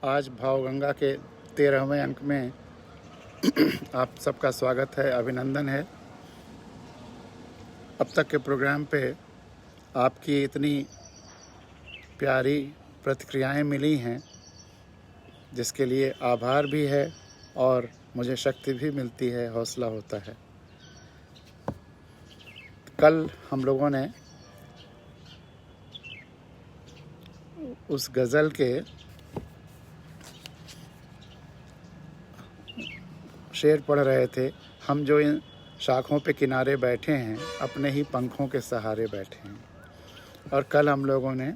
आज भावगंगा के 13वें अंक में आप सबका स्वागत है, अभिनंदन है। अब तक के प्रोग्राम पे आपकी इतनी प्यारी प्रतिक्रियाएं मिली हैं, जिसके लिए आभार भी है और मुझे शक्ति भी मिलती है, हौसला होता है। कल हम लोगों ने उस गज़ल के शेर पढ़ रहे थे। हम जो इन शाखों पे किनारे बैठे हैं, अपने ही पंखों के सहारे बैठे हैं। और कल हम लोगों ने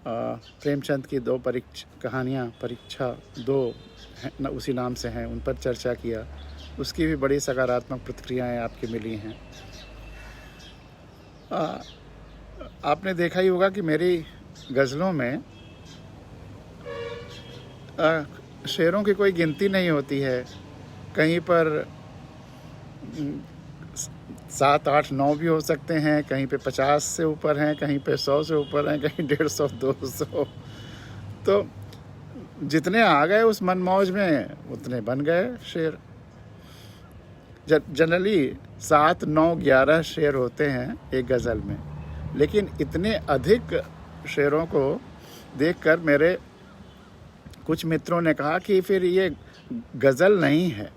प्रेमचंद की 2 कहानियाँ परीक्षा 2 उसी नाम से हैं, उन पर चर्चा किया। उसकी भी बड़ी सकारात्मक प्रतिक्रियाएं आपकी मिली हैं। आपने देखा ही होगा कि मेरी गज़लों में शेरों की कोई गिनती नहीं होती है। कहीं पर 7, 8, 9 भी हो सकते हैं, कहीं पे 50 से ऊपर हैं, कहीं पे 100 से ऊपर हैं, कहीं 150, 200। तो जितने आ गए उस मनमौज में उतने बन गए शेर। जनरली 7, 9, 11 शेर होते हैं एक गज़ल में, लेकिन इतने अधिक शेरों को देखकर मेरे कुछ मित्रों ने कहा कि फिर ये गज़ल नहीं है।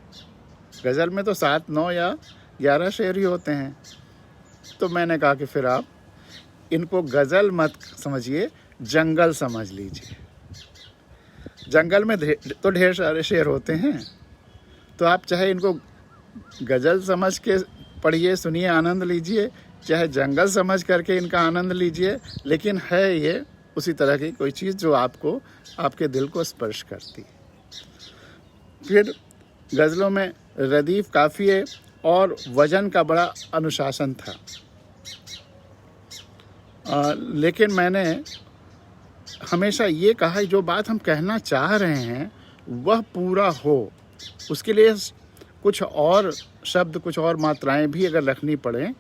गज़ल में तो 7, 9 या 11 शेर ही होते हैं। तो मैंने कहा कि फिर आप इनको गज़ल मत समझिए, जंगल समझ लीजिए। जंगल में तो ढेर सारे शेर होते हैं, तो आप चाहे इनको गज़ल समझ के पढ़िए, सुनिए, आनंद लीजिए, चाहे जंगल समझ करके इनका आनंद लीजिए, लेकिन है ये उसी तरह की कोई चीज़ जो आपको, आपके दिल को स्पर्श करती। फिर गज़लों में रदीफ, काफ़िए और वज़न का बड़ा अनुशासन था। लेकिन मैंने हमेशा ये कहा कि जो बात हम कहना चाह रहे हैं वह पूरा हो, उसके लिए कुछ और शब्द, कुछ और मात्राएं भी अगर रखनी पड़े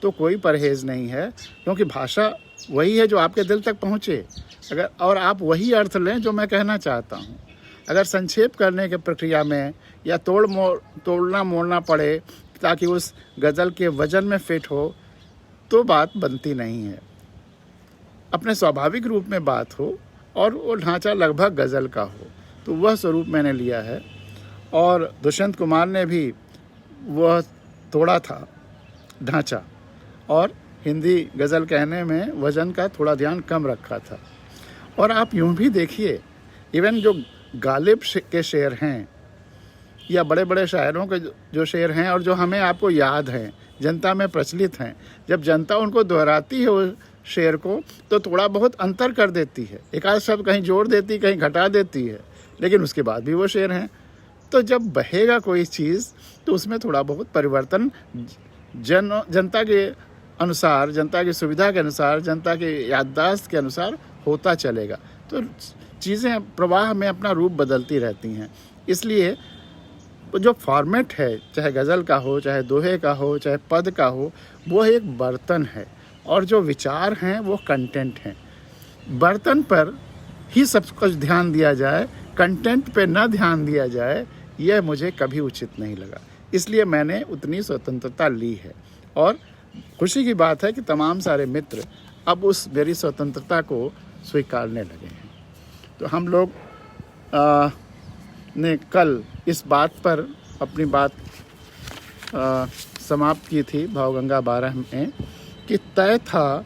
तो कोई परहेज़ नहीं है, क्योंकि भाषा वही है जो आपके दिल तक पहुँचे, अगर और आप वही अर्थ लें जो मैं कहना चाहता हूँ। अगर संक्षेप करने के प्रक्रिया में या तोड़ना मोड़ना पड़े ताकि उस गज़ल के वज़न में फिट हो, तो बात बनती नहीं है। अपने स्वाभाविक रूप में बात हो और वो ढांचा लगभग गज़ल का हो, तो वह स्वरूप मैंने लिया है। और दुष्यंत कुमार ने भी वह तोड़ा था ढांचा, और हिंदी गज़ल कहने में वज़न का थोड़ा ध्यान कम रखा था। और आप यूँ भी देखिए, इवन जो गालिब के शेर हैं या बड़े बड़े शायरों के जो शेर हैं और जो हमें आपको याद हैं, जनता में प्रचलित हैं, जब जनता उनको दोहराती है उस शेर को, तो थोड़ा बहुत अंतर कर देती है, एक आध शब्द कहीं जोड़ देती, कहीं घटा देती है, लेकिन उसके बाद भी वो शेर हैं। तो जब बहेगा कोई चीज़ तो उसमें थोड़ा बहुत परिवर्तन जनता के अनुसार, जनता की सुविधा के अनुसार, जनता के याददाश्त के अनुसार होता चलेगा। तो चीज़ें प्रवाह में अपना रूप बदलती रहती हैं। इसलिए जो फॉर्मेट है, चाहे गज़ल का हो, चाहे दोहे का हो, चाहे पद का हो, वो एक बर्तन है, और जो विचार हैं वो कंटेंट हैं। बर्तन पर ही सब कुछ ध्यान दिया जाए, कंटेंट पे ना ध्यान दिया जाए, यह मुझे कभी उचित नहीं लगा। इसलिए मैंने उतनी स्वतंत्रता ली है। और खुशी की बात है कि तमाम सारे मित्र अब उस मेरी स्वतंत्रता को स्वीकारने लगे हैं। तो हम लोग ने कल इस बात पर अपनी बात समाप्त की थी भावगंगा 12 में, कि तय था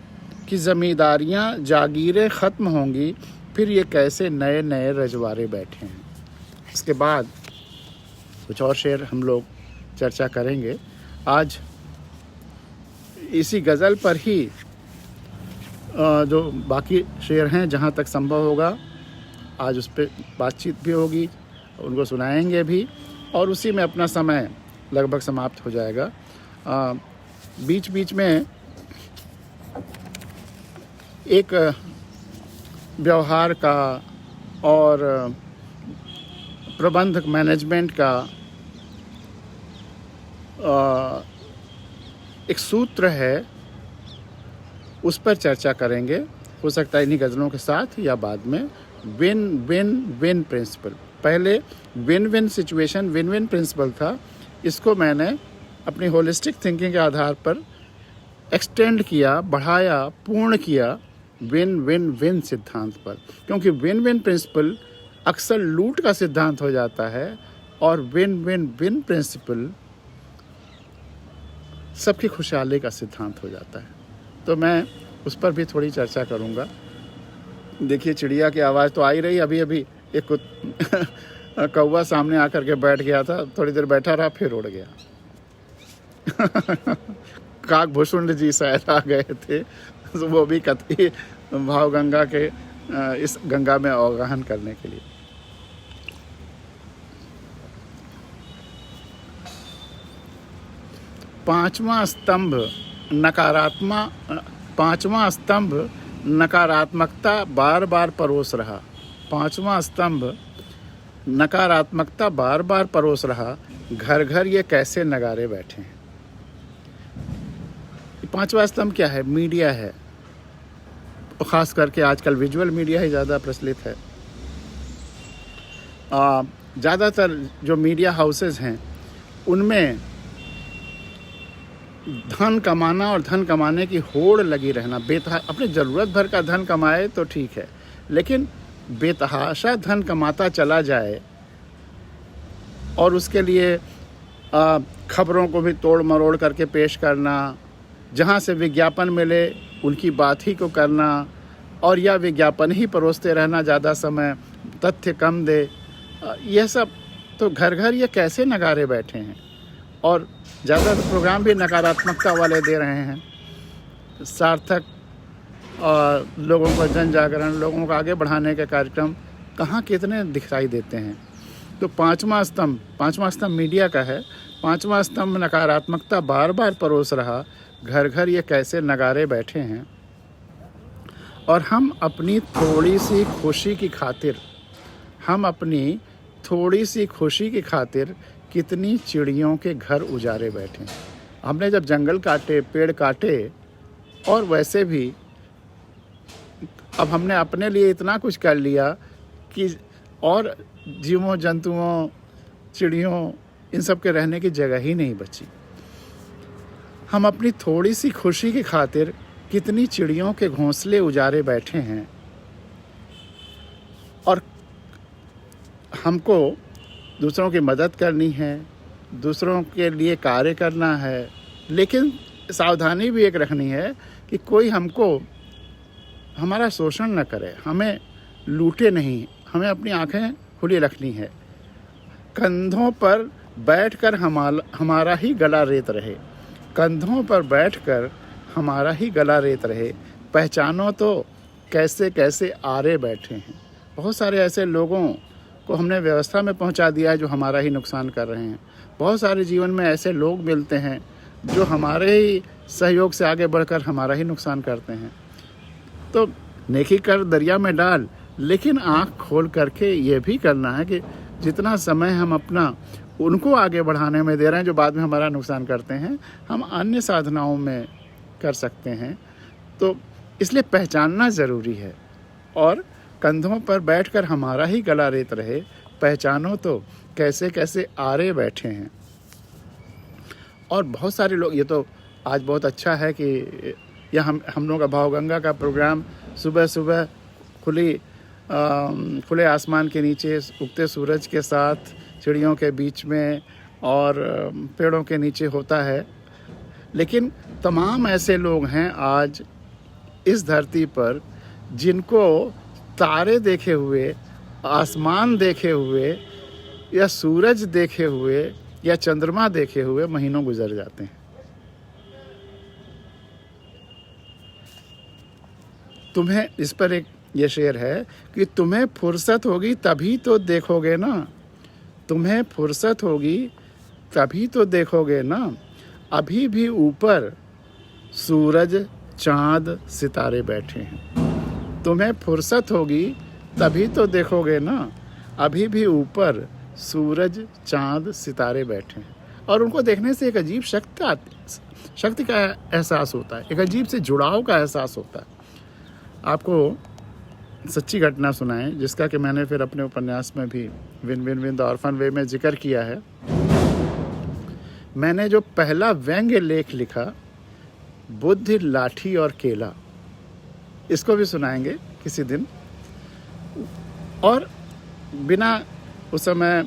कि ज़मींदारियाँ जागीरें ख़त्म होंगी, फिर ये कैसे नए नए रजवाड़े बैठे हैं। इसके बाद कुछ और शेर हम लोग चर्चा करेंगे। आज इसी गज़ल पर ही जो बाकी शेर हैं, जहाँ तक संभव होगा आज उस पर बातचीत भी होगी, उनको सुनाएंगे भी, और उसी में अपना समय लगभग समाप्त हो जाएगा। बीच बीच में एक व्यवहार का और प्रबंधक मैनेजमेंट का एक सूत्र है, उस पर चर्चा करेंगे। हो सकता है इन्हीं गज़लों के साथ या बाद में, विन विन विन प्रिंसिपल। पहले win win situation, win win principle था, इसको मैंने अपनी होलिस्टिक थिंकिंग के आधार पर एक्सटेंड किया, बढ़ाया, पूर्ण किया विन विन विन सिद्धांत पर। क्योंकि विन विन प्रिंसिपल अक्सर लूट का सिद्धांत हो जाता है और विन विन विन प्रिंसिपल सबकी खुशहाली का सिद्धांत हो जाता है। तो मैं उस पर भी थोड़ी चर्चा करूँगा। देखिए चिड़िया की आवाज़ तो आ ही रही, अभी अभी एक कौवा सामने आकर के बैठ गया था, थोड़ी देर बैठा रहा फिर उड़ गया। काकभूषुंड जी शायद आ गए थे, तो वो भी कतई भाव गंगा के इस गंगा में अवगाहन करने के लिए। पांचवा स्तंभ नकारात्मकता बार बार परोस रहा। पांचवा स्तंभ नकारात्मकता बार बार परोस रहा, घर घर ये कैसे नगारे बैठे हैं। पांचवा स्तंभ क्या है? मीडिया है, खास करके आजकल विजुअल मीडिया ही ज़्यादा प्रचलित है। ज़्यादातर जो मीडिया हाउसेस हैं उनमें धन कमाना और धन कमाने की होड़ लगी रहना, अपनी ज़रूरत भर का धन कमाए तो ठीक है, लेकिन बेतहाशा धन कमाता चला जाए और उसके लिए खबरों को भी तोड़ मरोड़ करके पेश करना, जहाँ से विज्ञापन मिले उनकी बात ही को करना, और या विज्ञापन ही परोसते रहना ज़्यादा समय, तथ्य कम दे, यह सब तो घर घर ये कैसे नगारे बैठे हैं। और ज़्यादातर प्रोग्राम भी नकारात्मकता वाले दे रहे हैं। सार्थक और लोगों को जन जागरण, लोगों को आगे बढ़ाने के कार्यक्रम कहाँ कितने दिखाई देते हैं। तो पांचवा स्तंभ मीडिया का है। पांचवा स्तंभ नकारात्मकता बार बार परोस रहा, घर घर ये कैसे नगारे बैठे हैं। और हम अपनी थोड़ी सी खुशी की खातिर कितनी चिड़ियों के घर उजारे बैठे। हमने जब जंगल काटे, पेड़ काटे, और वैसे भी अब हमने अपने लिए इतना कुछ कर लिया कि और जीवों, जंतुओं, चिड़ियों, इन सब के रहने की जगह ही नहीं बची। हम अपनी थोड़ी सी खुशी की खातिर कितनी चिड़ियों के घोंसले उजारे बैठे हैं। और हमको दूसरों की मदद करनी है, दूसरों के लिए कार्य करना है, लेकिन सावधानी भी एक रखनी है कि कोई हमारा शोषण न करे, हमें लूटे नहीं। हमें अपनी आंखें खुली रखनी है। कंधों पर बैठकर हमारा ही गला रेत रहे। कंधों पर बैठकर हमारा ही गला रेत रहे। पहचानो तो कैसे कैसे आरे बैठे हैं। बहुत सारे ऐसे लोगों को हमने व्यवस्था में पहुंचा दिया है जो हमारा ही नुकसान कर रहे हैं। बहुत सारे जीवन में ऐसे लोग मिलते हैं जो हमारे ही सहयोग से आगे बढ़कर हमारा ही नुकसान करते हैं। तो नेकी कर दरिया में डाल, लेकिन आँख खोल करके ये भी करना है कि जितना समय हम अपना उनको आगे बढ़ाने में दे रहे हैं जो बाद में हमारा नुकसान करते हैं, हम अन्य साधनाओं में कर सकते हैं। तो इसलिए पहचानना ज़रूरी है। और कंधों पर बैठकर हमारा ही गला रेत रहे, पहचानो तो कैसे कैसे आरे बैठे हैं। और बहुत सारे लोग, ये तो आज बहुत अच्छा है कि यह हम लोग का भावगंगा का प्रोग्राम सुबह सुबह खुले आसमान के नीचे उगते सूरज के साथ चिड़ियों के बीच में और पेड़ों के नीचे होता है। लेकिन तमाम ऐसे लोग हैं आज इस धरती पर जिनको तारे देखे हुए, आसमान देखे हुए, या सूरज देखे हुए, या चंद्रमा देखे हुए महीनों गुजर जाते हैं। तुम्हें इस पर एक ये शेर है कि तुम्हें फुर्सत होगी तभी तो देखोगे ना। तुम्हें फुर्सत होगी तभी तो देखोगे ना। अभी भी ऊपर सूरज, चांद, सितारे बैठे हैं। तुम्हें फुर्सत होगी तभी तो देखोगे ना। अभी भी ऊपर सूरज, चांद, सितारे बैठे हैं। और उनको देखने से एक अजीब शक्ति का एहसास होता है, एक अजीब से जुड़ाव का एहसास होता है। आपको सच्ची घटना सुनाएं, जिसका कि मैंने फिर अपने उपन्यास में भी win win win the orphan way में जिक्र किया है। मैंने जो पहला व्यंग्य लेख लिखा, बुद्धि लाठी और केला, इसको भी सुनाएंगे किसी दिन। और बिना, उस समय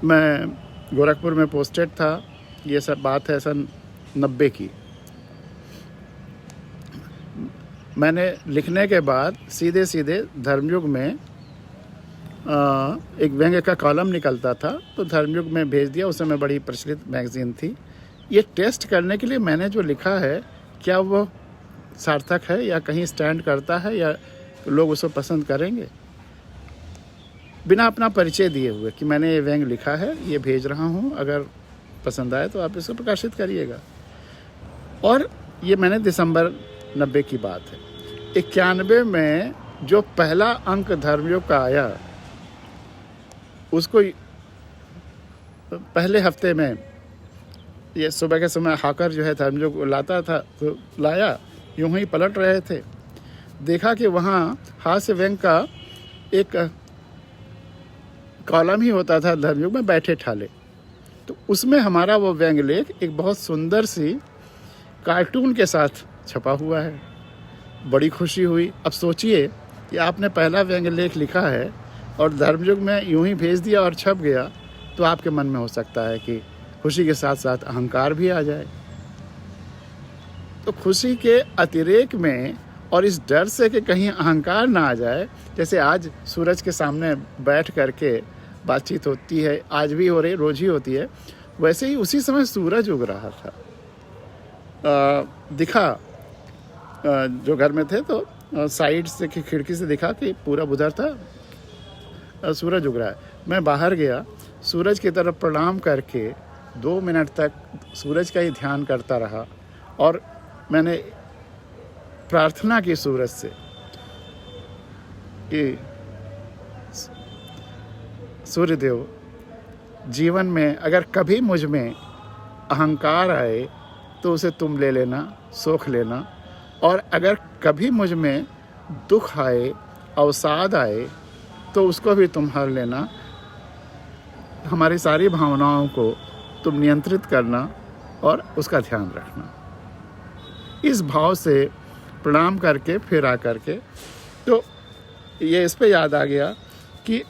मैं गोरखपुर में पोस्टेड था, ये सब बात है सन 90 की। मैंने लिखने के बाद सीधे सीधे धर्मयुग में एक व्यंग्य का कॉलम निकलता था, तो धर्मयुग में भेज दिया। उस समय बड़ी प्रचलित मैगजीन थी। ये टेस्ट करने के लिए मैंने जो लिखा है, क्या वो सार्थक है या कहीं स्टैंड करता है या लोग उसको पसंद करेंगे। बिना अपना परिचय दिए हुए कि मैंने ये व्यंग्य लिखा है, ये भेज रहा हूँ, अगर पसंद आए तो आप इसको प्रकाशित करिएगा। और ये मैंने दिसंबर 90 की बात है। 91 में जो पहला अंक धर्मयुग का आया, उसको पहले हफ्ते में ये सुबह के समय हाकर जो है धर्मयुग लाता था, तो लाया, यूं ही पलट रहे थे, देखा कि वहाँ हास्य व्यंग का एक कॉलम ही होता था धर्मयुग में, बैठे ठाले। तो उसमें हमारा वो व्यंग्य लेख एक बहुत सुंदर सी कार्टून के साथ छपा हुआ है। बड़ी खुशी हुई। अब सोचिए कि आपने पहला व्यंग्य लेख लिखा है और धर्मयुग में यूं ही भेज दिया और छप गया, तो आपके मन में हो सकता है कि खुशी के साथ साथ अहंकार भी आ जाए। तो खुशी के अतिरेक में और इस डर से कि कहीं अहंकार ना आ जाए, जैसे आज सूरज के सामने बैठ करके बातचीत होती है, आज भी हो रही, रोज ही होती है, वैसे ही उसी समय सूरज उग रहा था। दिखा, जो घर में थे तो साइड से की खिड़की से दिखा कि पूरा उधर था, सूरज उग रहा है। मैं बाहर गया, सूरज की तरफ प्रणाम करके 2 मिनट तक सूरज का ही ध्यान करता रहा और मैंने प्रार्थना की सूरज से कि सूर्यदेव, जीवन में अगर कभी मुझ में अहंकार आए तो उसे तुम ले लेना, सोख लेना, और अगर कभी मुझ में दुख आए, अवसाद आए, तो उसको भी तुम हर लेना। हमारी सारी भावनाओं को तुम नियंत्रित करना और उसका ध्यान रखना। इस भाव से प्रणाम करके फिर आकर के तो ये इस पे याद आ गया कि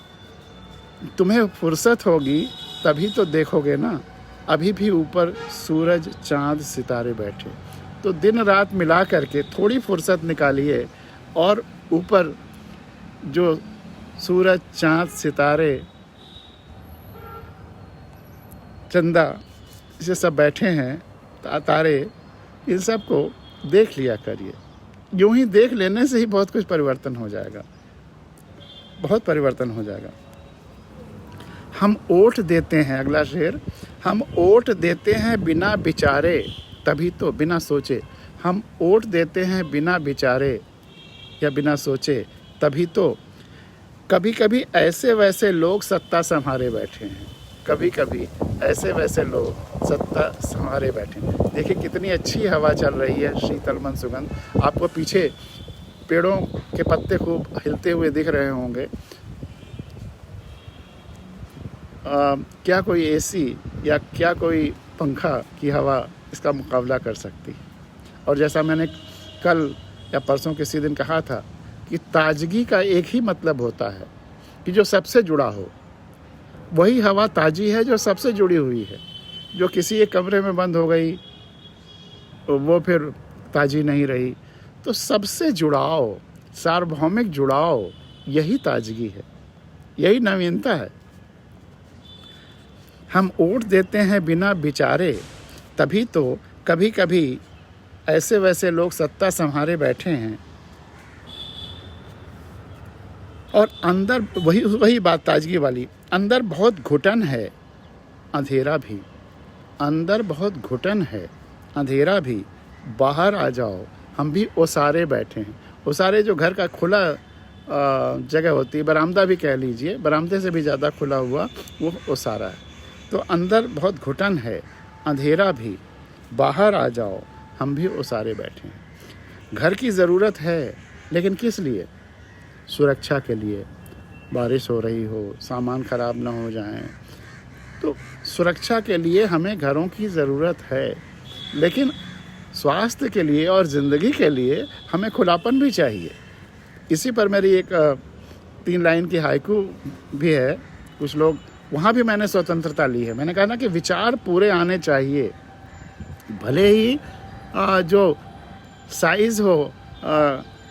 तुम्हें फुर्सत होगी तभी तो देखोगे ना, अभी भी ऊपर सूरज चांद सितारे बैठे। तो दिन रात मिला करके थोड़ी फुर्सत निकालिए और ऊपर जो सूरज चांद सितारे चंदा ये सब बैठे हैं, तारे, इन सब को देख लिया करिए। यूं ही देख लेने से ही बहुत कुछ परिवर्तन हो जाएगा, बहुत परिवर्तन हो जाएगा। हम ओट देते हैं, अगला शेर, हम ओट देते हैं बिना विचारे, तभी तो, बिना सोचे, हम ओट देते हैं बिना विचारे या बिना सोचे, तभी तो कभी कभी ऐसे वैसे लोग सत्ता संभाले बैठे हैं। कभी कभी ऐसे वैसे लोग सत्ता संभाले बैठे हैं। देखिए कितनी अच्छी हवा चल रही है, शीतल मन सुगंध। आपको पीछे पेड़ों के पत्ते खूब हिलते हुए दिख रहे होंगे। क्या कोई एसी या क्या कोई पंखा की हवा इसका मुकाबला कर सकती है। और जैसा मैंने कल या परसों किसी दिन कहा था कि ताजगी का एक ही मतलब होता है कि जो सबसे जुड़ा हो। वही हवा ताजी है जो सबसे जुड़ी हुई है। जो किसी एक कमरे में बंद हो गई वो फिर ताजी नहीं रही। तो सबसे जुड़ाव, सार्वभौमिक जुड़ाव, यही ताजगी है, यही नवीनता है। हम ओट देते हैं बिना विचारे, तभी तो कभी कभी ऐसे वैसे लोग सत्ता संभाले बैठे हैं। और अंदर वही बात ताजगी वाली, अंदर बहुत घुटन है, अंधेरा भी, अंदर बहुत घुटन है, अंधेरा भी, बाहर आ जाओ, हम भी ओसारे बैठे हैं। ओसारे जो घर का खुला जगह होती है, बरामदा भी कह लीजिए, बरामदे से भी ज़्यादा खुला हुआ, वो ओसारा है। तो अंदर बहुत घुटन है, अंधेरा भी, बाहर आ जाओ, हम भी ओसारे बैठे हैं। घर की ज़रूरत है, लेकिन किस लिए? सुरक्षा के लिए, बारिश हो रही हो, सामान ख़राब ना हो जाए, तो सुरक्षा के लिए हमें घरों की ज़रूरत है, लेकिन स्वास्थ्य के लिए और ज़िंदगी के लिए हमें खुलापन भी चाहिए। इसी पर मेरी एक 3 लाइन की हाइकू भी है। कुछ लोग, वहाँ भी मैंने स्वतंत्रता ली है। मैंने कहा ना कि विचार पूरे आने चाहिए, भले ही जो साइज़ हो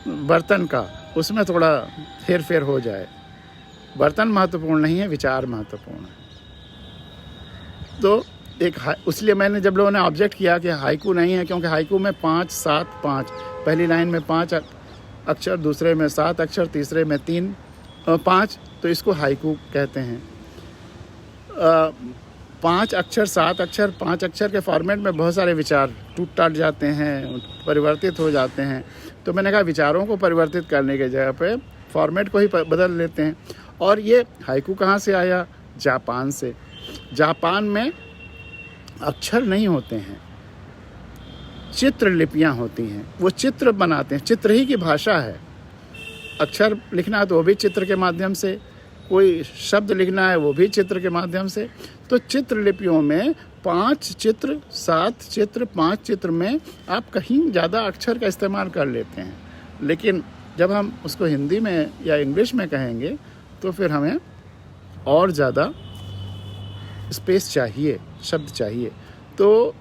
बर्तन का उसमें थोड़ा हेर फेर हो जाए। बर्तन महत्वपूर्ण नहीं है, विचार महत्वपूर्ण है। तो इसलिए मैंने, जब लोगों ने ऑब्जेक्ट किया कि हाइकू नहीं है, क्योंकि हाइकू में 5, 7, 5, पहली लाइन में 5 अक्षर, दूसरे में 7 अक्षर, तीसरे में 5, तो इसको हाइकू कहते हैं। 5 अक्षर, 7 अक्षर, 5 अक्षर के फॉर्मेट में बहुत सारे विचार टूट टाट जाते हैं, परिवर्तित हो जाते हैं। तो मैंने कहा विचारों को परिवर्तित करने के जगह पे फॉर्मेट को ही बदल लेते हैं। और ये हाइकू कहाँ से आया? जापान से। जापान में अक्षर नहीं होते हैं, चित्र लिपियाँ होती हैं। वो चित्र बनाते हैं, चित्र ही की भाषा है। अक्षर लिखना है तो वो भी चित्र के माध्यम से, कोई शब्द लिखना है वो भी चित्र के माध्यम से। तो चित्र लिपियों में 5 चित्र, 7 चित्र, 5 चित्र में आप कहीं ज़्यादा अक्षर का इस्तेमाल कर लेते हैं। लेकिन जब हम उसको हिंदी में या इंग्लिश में कहेंगे तो फिर हमें और ज़्यादा स्पेस चाहिए, शब्द चाहिए। तो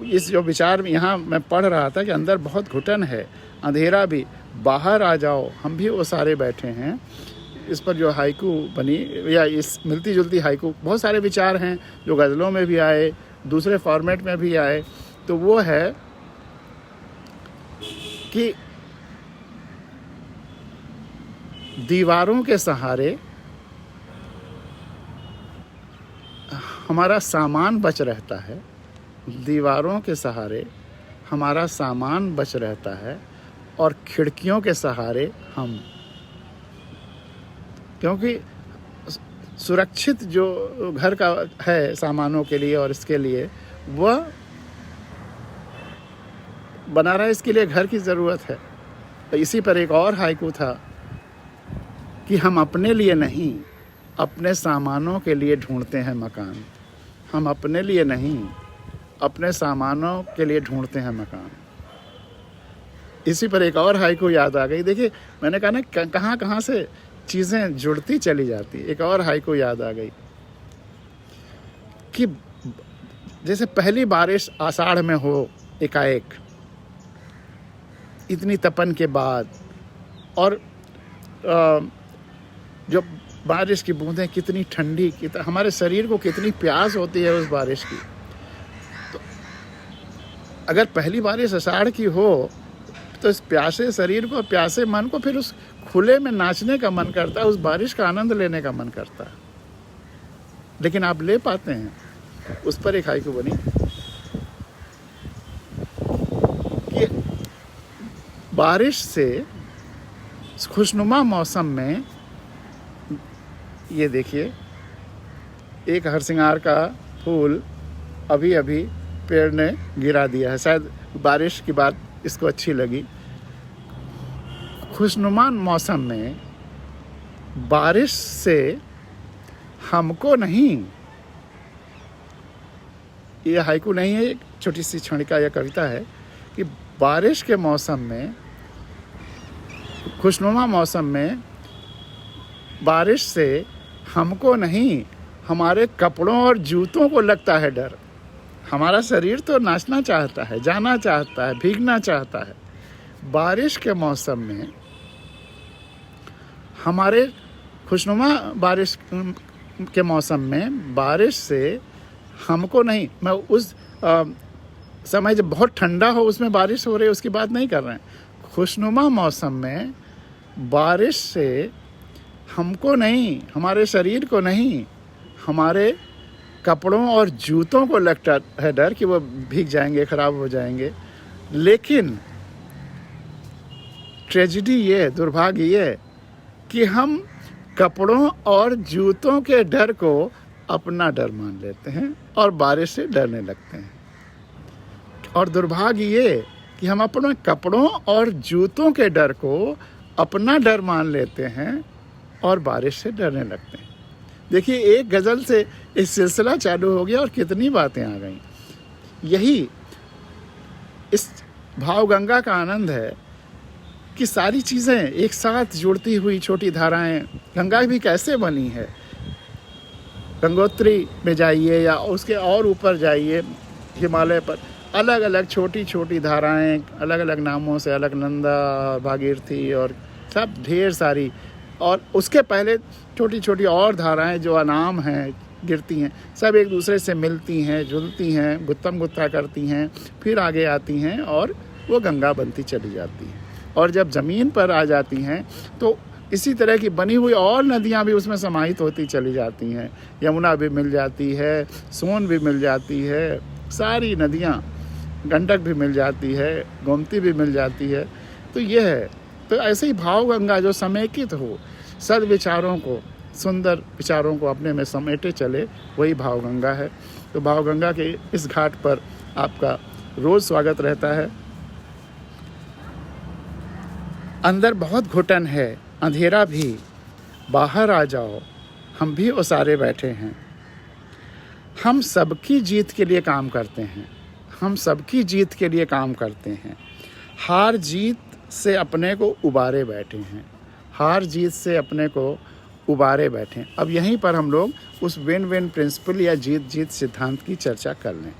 इस जो विचार यहाँ मैं पढ़ रहा था कि अंदर बहुत घुटन है, अंधेरा भी, बाहर आ जाओ, हम भी वो सारे बैठे हैं। इस पर जो हाइकू बनी, या इस मिलती जुलती हाइकू, बहुत सारे विचार हैं जो गज़लों में भी आए, दूसरे फॉर्मेट में भी आए। तो वो है कि दीवारों के सहारे हमारा सामान बच रहता है, दीवारों के सहारे हमारा सामान बच रहता है, और खिड़कियों के सहारे हम, क्योंकि सुरक्षित जो घर का है सामानों के लिए और इसके लिए, वह बना रहा है, इसके लिए घर की ज़रूरत है। तो इसी पर एक और हाइकू था कि हम अपने लिए नहीं, अपने सामानों के लिए ढूंढते हैं मकान। हम अपने लिए नहीं, अपने सामानों के लिए ढूंढते हैं मकान। इसी पर एक और हाइकू याद आ गई। देखिए, मैंने कहा ना कहाँ कहाँ से चीज़ें जुड़ती चली जाती। एक और हाइकू याद आ गई कि जैसे पहली बारिश आषाढ़ में हो एकाएक, इतनी तपन के बाद, और जो बारिश की बूंदें कितनी ठंडी, हमारे शरीर को कितनी प्यास होती है उस बारिश की। तो अगर पहली बारिश आषाढ़ की हो तो इस प्यासे शरीर को, प्यासे मन को फिर उस खुले में नाचने का मन करता है, उस बारिश का आनंद लेने का मन करता है। लेकिन आप ले पाते हैं? उस पर एक हाइकू बनी कि बारिश से खुशनुमा मौसम में, ये देखिए, एक हरसिंगार का फूल अभी अभी पेड़ ने गिरा दिया है, शायद बारिश की बात इसको अच्छी लगी। खुशनुमा मौसम में बारिश से हमको नहीं, ये हाइकू नहीं है, एक छोटी सी क्षणिका या कविता है कि बारिश के मौसम में, खुशनुमा मौसम में बारिश से हमको नहीं, हमारे कपड़ों और जूतों को लगता है डर। हमारा शरीर तो नाचना चाहता है, जाना चाहता है, भीगना चाहता है। बारिश के मौसम में हमारे खुशनुमा बारिश के मौसम में बारिश से हमको नहीं, मैं उस समय जब बहुत ठंडा हो उसमें बारिश हो रही है उसकी बात नहीं कर रहे हैं। खुशनुमा मौसम में बारिश से हमको नहीं, हमारे शरीर को नहीं, हमारे कपड़ों और जूतों को लगता है डर कि वो भीग जाएंगे, ख़राब हो जाएंगे। लेकिन ट्रेजेडी ये, दुर्भाग्य ये कि हम कपड़ों और जूतों के डर को अपना डर मान लेते हैं और बारिश से डरने लगते हैं। और दुर्भाग्य ये कि हम अपने कपड़ों और जूतों के डर को अपना डर मान लेते हैं और बारिश से डरने लगते हैं। देखिए, एक गज़ल से इस सिलसिला चालू हो गया और कितनी बातें आ गई। यही इस भावगंगा का आनंद है कि सारी चीज़ें एक साथ जुड़ती हुई छोटी धाराएं। गंगा भी कैसे बनी है, गंगोत्री में जाइए या उसके और ऊपर जाइए हिमालय पर, अलग अलग छोटी छोटी धाराएं, अलग अलग नामों से, अलकनंदा, भागीरथी और सब ढेर सारी। और उसके पहले छोटी छोटी और धाराएं जो अनाम हैं, गिरती हैं, सब एक दूसरे से मिलती हैं, जुलती हैं, गुत्तम गुत्था करती हैं, फिर आगे आती हैं और वो गंगा बनती चली जाती है। और जब ज़मीन पर आ जाती हैं तो इसी तरह की बनी हुई और नदियाँ भी उसमें समाहित होती चली जाती हैं। यमुना भी मिल जाती है, सोन भी मिल जाती है, सारी नदियाँ, गंडक भी मिल जाती है, गोमती भी मिल जाती है। तो ये है। तो ऐसे ही भावगंगा जो समेकित हो, सद विचारों को, सुंदर विचारों को अपने में समेटे चले, वही भावगंगा है। तो भावगंगा के इस घाट पर आपका रोज़ स्वागत रहता है। अंदर बहुत घुटन है, अंधेरा भी, बाहर आ जाओ, हम भी ओसारे बैठे हैं। हम सबकी जीत के लिए काम करते हैं, हम सबकी जीत के लिए काम करते हैं। हार जीत से अपने को उबारे बैठे हैं, हार जीत से अपने को उबारे बैठे। अब यहीं पर हम लोग उस विन विन प्रिंसिपल या जीत जीत सिद्धांत की चर्चा कर लें।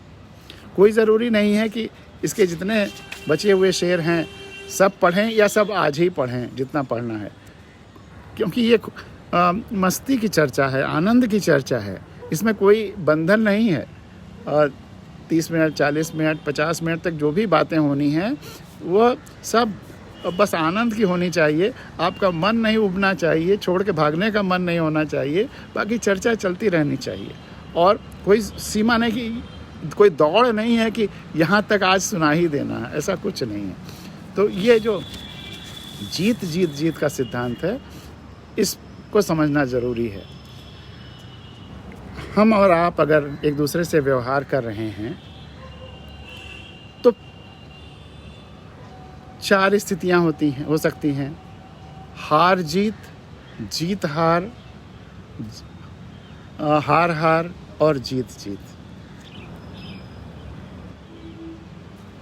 कोई ज़रूरी नहीं है कि इसके जितने बचे हुए शेर हैं सब पढ़ें या सब आज ही पढ़ें जितना पढ़ना है, क्योंकि ये मस्ती की चर्चा है, आनंद की चर्चा है। इसमें कोई बंधन नहीं है। 30 मिनट, 40 मिनट, 50 मिनट तक जो भी बातें होनी हैं वो सब बस आनंद की होनी चाहिए। आपका मन नहीं उबना चाहिए, छोड़ के भागने का मन नहीं होना चाहिए, बाकी चर्चा चलती रहनी चाहिए। और कोई सीमा नहीं कि कोई दौड़ नहीं है कि यहाँ तक आज सुना ही देना है, ऐसा कुछ नहीं है। तो ये जो जीत जीत जीत का सिद्धांत है, इसको समझना ज़रूरी है। हम और आप अगर एक दूसरे से व्यवहार कर रहे हैं तो 4 स्थितियां हो सकती हैं: हार जीत, जीत हार, हार हार और जीत जीत।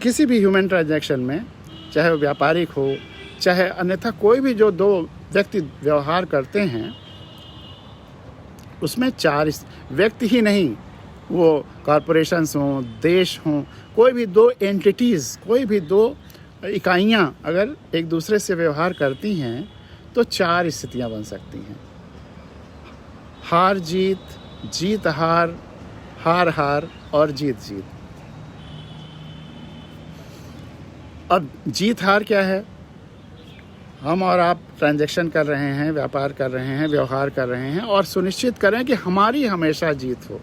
किसी भी ह्यूमन ट्रांजैक्शन में, चाहे वो व्यापारिक हो चाहे अन्यथा कोई भी जो दो व्यक्ति व्यवहार करते हैं, उसमें 4 व्यक्ति ही नहीं, वो कॉरपोरेशंस हों, देश हों, कोई भी 2 एंटिटीज़, कोई भी 2 इकाइयाँ अगर एक दूसरे से व्यवहार करती हैं तो 4 स्थितियाँ बन सकती हैं: हार जीत, जीत हार, हार हार और जीत जीत। अब जीत हार क्या है? हम और आप ट्रांजैक्शन कर रहे हैं, व्यापार कर रहे हैं, व्यवहार कर रहे हैं और सुनिश्चित करें कि हमारी हमेशा जीत हो,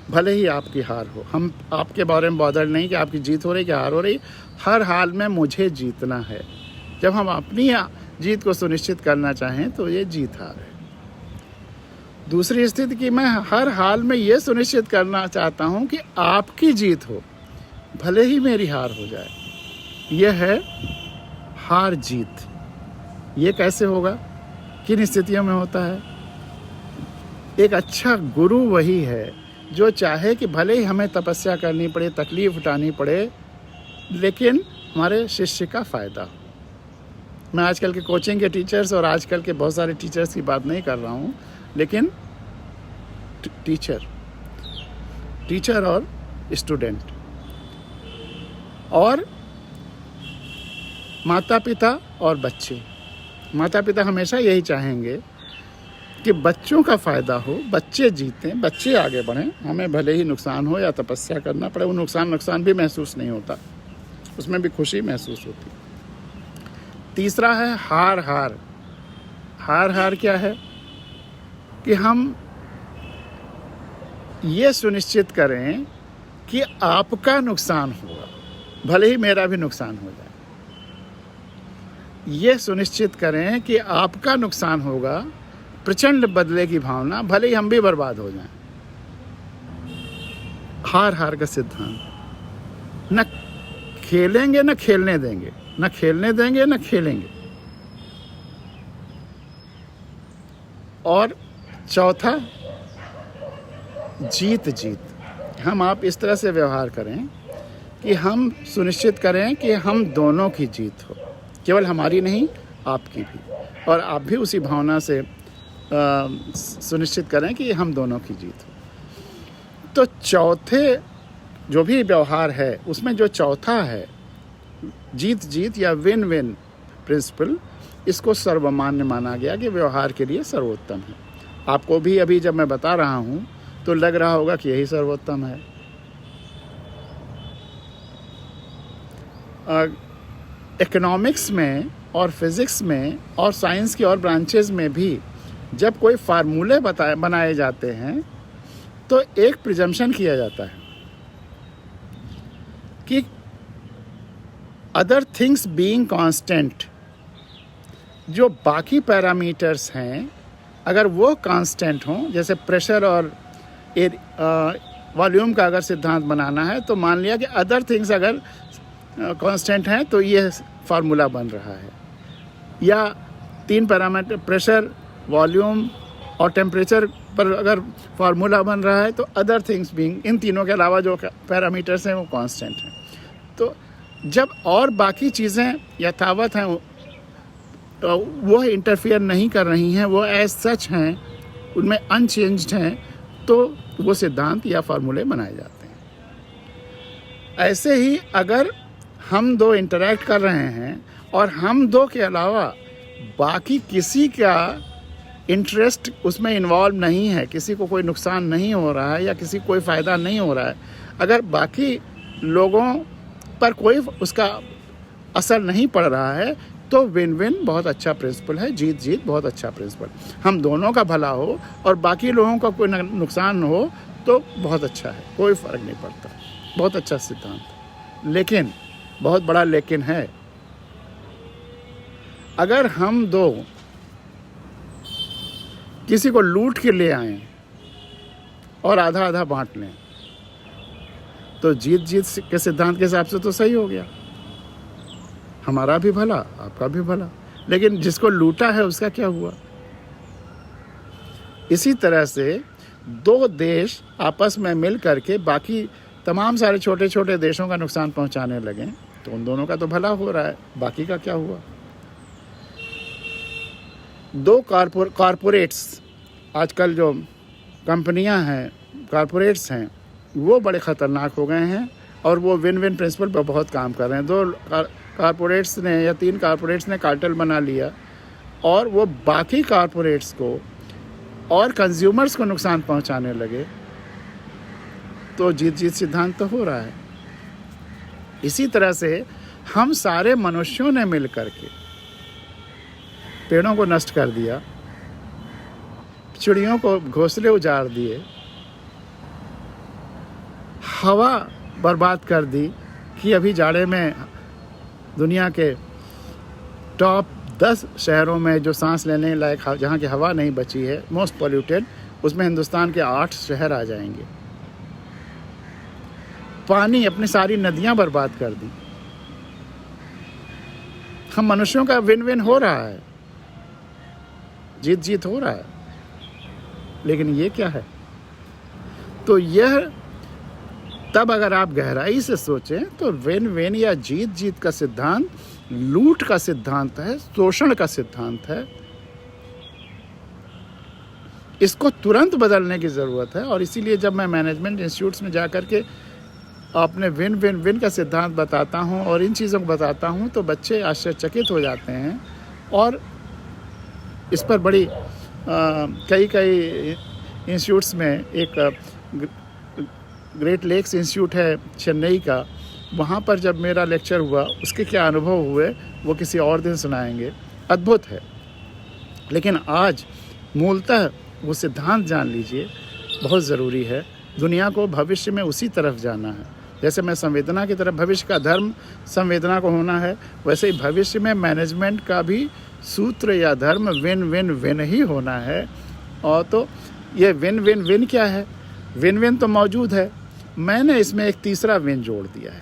भले ही आपकी हार हो। हम आपके बारे में बॉदर नहीं कि आपकी जीत हो रही कि हार हो रही, हर हाल में मुझे जीतना है। जब हम अपनी जीत को सुनिश्चित करना चाहें तो ये जीत हार है। दूसरी स्थिति कि मैं हर हाल में ये सुनिश्चित करना चाहता हूँ कि आपकी जीत हो, भले ही मेरी हार हो जाए, यह है हार जीत। ये कैसे होगा, किन स्थितियों में होता है? एक अच्छा गुरु वही है जो चाहे कि भले ही हमें तपस्या करनी पड़े, तकलीफ उठानी पड़े, लेकिन हमारे शिष्य का फ़ायदा हो। मैं आजकल के कोचिंग के टीचर्स और आजकल के बहुत सारे टीचर्स की बात नहीं कर रहा हूँ, लेकिन टीचर और स्टूडेंट और माता पिता और बच्चे। माता पिता हमेशा यही चाहेंगे कि बच्चों का फ़ायदा हो, बच्चे जीतें, बच्चे आगे बढ़ें। हमें भले ही नुकसान हो या तपस्या करना पड़े, वो नुकसान भी महसूस नहीं होता, उसमें भी खुशी महसूस होती। तीसरा है हार हार। हार हार क्या है कि हम ये सुनिश्चित करें कि आपका नुकसान होगा, भले ही मेरा भी नुकसान हो जाए। ये सुनिश्चित करें कि आपका नुकसान होगा, प्रचंड बदले की भावना, भले ही हम भी बर्बाद हो जाएं। हार हार का सिद्धांत। न खेलेंगे न खेलने देंगे। न खेलने देंगे न खेलेंगे। और चौथा, जीत जीत। हम आप इस तरह से व्यवहार करें कि हम सुनिश्चित करें कि हम दोनों की जीत हो, केवल हमारी नहीं आपकी भी, और आप भी उसी भावना से सुनिश्चित करें कि हम दोनों की जीत हो। तो चौथे जो भी व्यवहार है उसमें जो चौथा है, जीत जीत या विन विन प्रिंसिपल, इसको सर्वमान्य माना गया कि व्यवहार के लिए सर्वोत्तम है। आपको भी अभी जब मैं बता रहा हूँ तो लग रहा होगा कि यही सर्वोत्तम है। इकोनॉमिक्स में और फिज़िक्स में और साइंस की और ब्रांचेस में भी जब कोई फार्मूले बनाए जाते हैं तो एक प्रिजम्पशन किया जाता है कि अदर थिंग्स बीइंग कांस्टेंट, जो बाकी पैरामीटर्स हैं अगर वो कांस्टेंट हों, जैसे प्रेशर और वॉल्यूम का अगर सिद्धांत बनाना है तो मान लिया कि अदर थिंग्स अगर कांस्टेंट हैं तो ये फार्मूला बन रहा है। या 3 पैरामीटर, प्रेशर, वॉल्यूम और टेम्परेचर पर अगर फार्मूला बन रहा है तो अदर थिंग्स बीइंग, इन तीनों के अलावा जो पैरामीटर्स हैं वो कांस्टेंट हैं। तो जब और बाकी चीज़ें यथावत हैं, वो इंटरफियर नहीं कर रही हैं, वो एज सच हैं, उनमें अनचेंज्ड हैं, तो वो सिद्धांत या फार्मूले बनाए जाते हैं। ऐसे ही अगर हम दो इंटरैक्ट कर रहे हैं और हम दो के अलावा बाकी किसी का इंटरेस्ट उसमें इन्वॉल्व नहीं है, किसी को कोई नुकसान नहीं हो रहा है या किसी को कोई फ़ायदा नहीं हो रहा है, अगर बाकी लोगों पर कोई उसका असर नहीं पड़ रहा है, तो विन विन बहुत अच्छा प्रिंसिपल है, जीत जीत बहुत अच्छा प्रिंसिपल। हम दोनों का भला हो और बाकी लोगों का कोई नुकसान हो तो बहुत अच्छा है, कोई फ़र्क नहीं पड़ता, बहुत अच्छा सिद्धांत। लेकिन बहुत बड़ा लेकिन है, अगर हम दो किसी को लूट के ले आएं और आधा आधा बांट लें तो जीत जीत के सिद्धांत के हिसाब से तो सही हो गया, हमारा भी भला आपका भी भला। लेकिन जिसको लूटा है उसका क्या हुआ? इसी तरह से दो देश आपस में मिल करके बाकी तमाम सारे छोटे छोटे देशों का नुकसान पहुंचाने लगे तो उन दोनों का तो भला हो रहा है, बाकी का क्या हुआ? दो कॉरपोरेट्स, आजकल जो कंपनियां हैं, कॉरपोरेट्स हैं, वो बड़े ख़तरनाक हो गए हैं और वो विन विन प्रिंसिपल पर बहुत काम कर रहे हैं। 2 कॉरपोरेट्स ने या 3 कॉरपोरेट्स ने कार्टेल बना लिया और वो बाकी कॉरपोरेट्स को और कंज्यूमर्स को नुकसान पहुंचाने लगे, तो जीत जीत सिद्धांत तो हो रहा है। इसी तरह से हम सारे मनुष्यों ने मिल करके पेड़ों को नष्ट कर दिया, चिड़ियों को घोंसले उजाड़ दिए, हवा बर्बाद कर दी कि अभी जाड़े में दुनिया के टॉप 10 शहरों में जो सांस लेने लायक जहाँ की हवा नहीं बची है, मोस्ट पॉल्यूटेड, उसमें हिंदुस्तान के 8 शहर आ जाएंगे। पानी, अपनी सारी नदियाँ बर्बाद कर दी। हम मनुष्यों का विन विन हो रहा है, जीत जीत हो रहा है, लेकिन ये क्या है? तो यह तब अगर आप गहराई से सोचें तो विन विन या जीत जीत का सिद्धांत लूट का सिद्धांत है, शोषण का सिद्धांत है। इसको तुरंत बदलने की ज़रूरत है। और इसीलिए जब मैं मैनेजमेंट इंस्टीट्यूट्स में जा कर के अपने विन विन विन का सिद्धांत बताता हूँ और इन चीज़ों को बताता हूँ तो बच्चे आश्चर्यचकित हो जाते हैं। और इस पर बड़ी कई इंस्टीट्यूट्स में, एक ग्रेट लेक्स इंस्टीट्यूट है चेन्नई का, वहाँ पर जब मेरा लेक्चर हुआ उसके क्या अनुभव हुए वो किसी और दिन सुनाएंगे, अद्भुत है। लेकिन आज मूलतः वो सिद्धांत जान लीजिए, बहुत ज़रूरी है। दुनिया को भविष्य में उसी तरफ जाना है। जैसे मैं संवेदना की तरफ, भविष्य का धर्म संवेदना को होना है, वैसे ही भविष्य में मैनेजमेंट का भी सूत्र या धर्म विन विन विन ही होना है। और तो ये विन विन विन क्या है? विन विन तो मौजूद है, मैंने इसमें एक तीसरा विन जोड़ दिया है।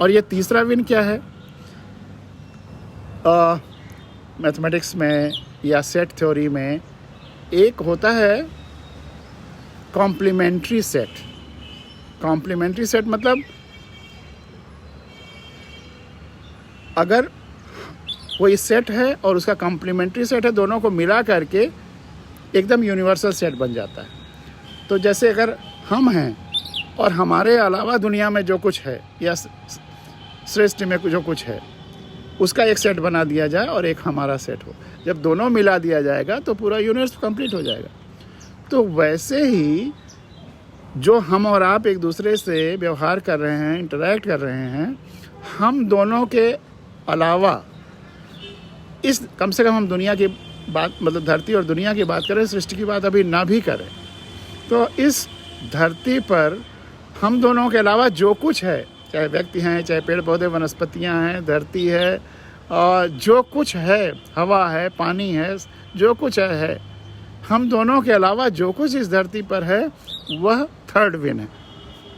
और ये तीसरा विन क्या है? मैथमेटिक्स में या सेट थ्योरी में एक होता है कॉम्प्लीमेंट्री सेट। कॉम्प्लीमेंट्री सेट मतलब अगर कोई सेट है और उसका कॉम्प्लीमेंट्री सेट है, दोनों को मिला करके एकदम यूनिवर्सल सेट बन जाता है। तो जैसे अगर हम हैं और हमारे अलावा दुनिया में जो कुछ है या सृष्टि में जो कुछ है उसका एक सेट बना दिया जाए और एक हमारा सेट हो, जब दोनों मिला दिया जाएगा तो पूरा यूनिवर्स कंप्लीट हो जाएगा। तो वैसे ही जो हम और आप एक दूसरे से व्यवहार कर रहे हैं, इंटरैक्ट कर रहे हैं, हम दोनों के अलावा इस कम से कम हम दुनिया की बात मतलब धरती और दुनिया की बात करें, सृष्टि की बात अभी ना भी करें, तो इस धरती पर हम दोनों के अलावा जो कुछ है, चाहे व्यक्ति हैं, चाहे पेड़ पौधे वनस्पतियां हैं, धरती है और जो कुछ है, हवा है, पानी है, जो कुछ है, हम दोनों के अलावा जो कुछ इस धरती पर है वह थर्ड विन है।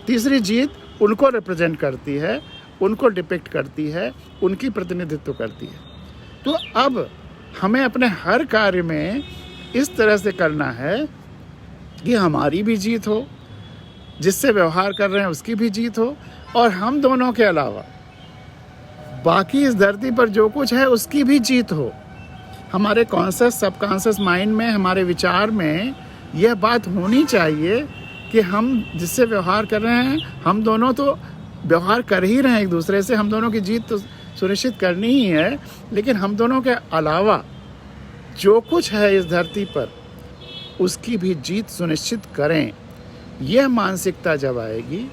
तीसरी जीत उनको रिप्रेजेंट करती है, उनको डिपिक्ट करती है, उनकी प्रतिनिधित्व करती है। तो अब हमें अपने हर कार्य में इस तरह से करना है कि हमारी भी जीत हो, जिससे व्यवहार कर रहे हैं उसकी भी जीत हो, और हम दोनों के अलावा बाकी इस धरती पर जो कुछ है उसकी भी जीत हो। हमारे कॉन्शियस सबकॉन्शियस माइंड में, हमारे विचार में यह बात होनी चाहिए कि हम जिससे व्यवहार कर रहे हैं, हम दोनों तो व्यवहार कर ही रहे हैं एक दूसरे से, हम दोनों की जीत तो सुनिश्चित करनी ही है, लेकिन हम दोनों के अलावा जो कुछ है इस धरती पर उसकी भी जीत सुनिश्चित करें। यह मानसिकता जब आएगी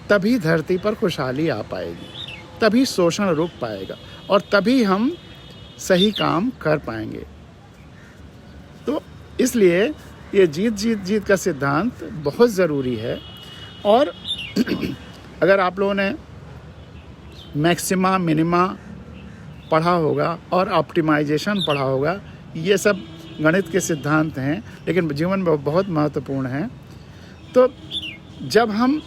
तभी धरती पर खुशहाली आ पाएगी, तभी शोषण रुक पाएगा और तभी हम सही काम कर पाएंगे। तो इसलिए ये जीत जीत जीत का सिद्धांत बहुत ज़रूरी है। और अगर आप लोगों ने मैक्सिमा मिनिमा पढ़ा होगा और ऑप्टिमाइजेशन पढ़ा होगा, ये सब गणित के सिद्धांत हैं लेकिन जीवन में बहुत महत्वपूर्ण हैं। तो जब हम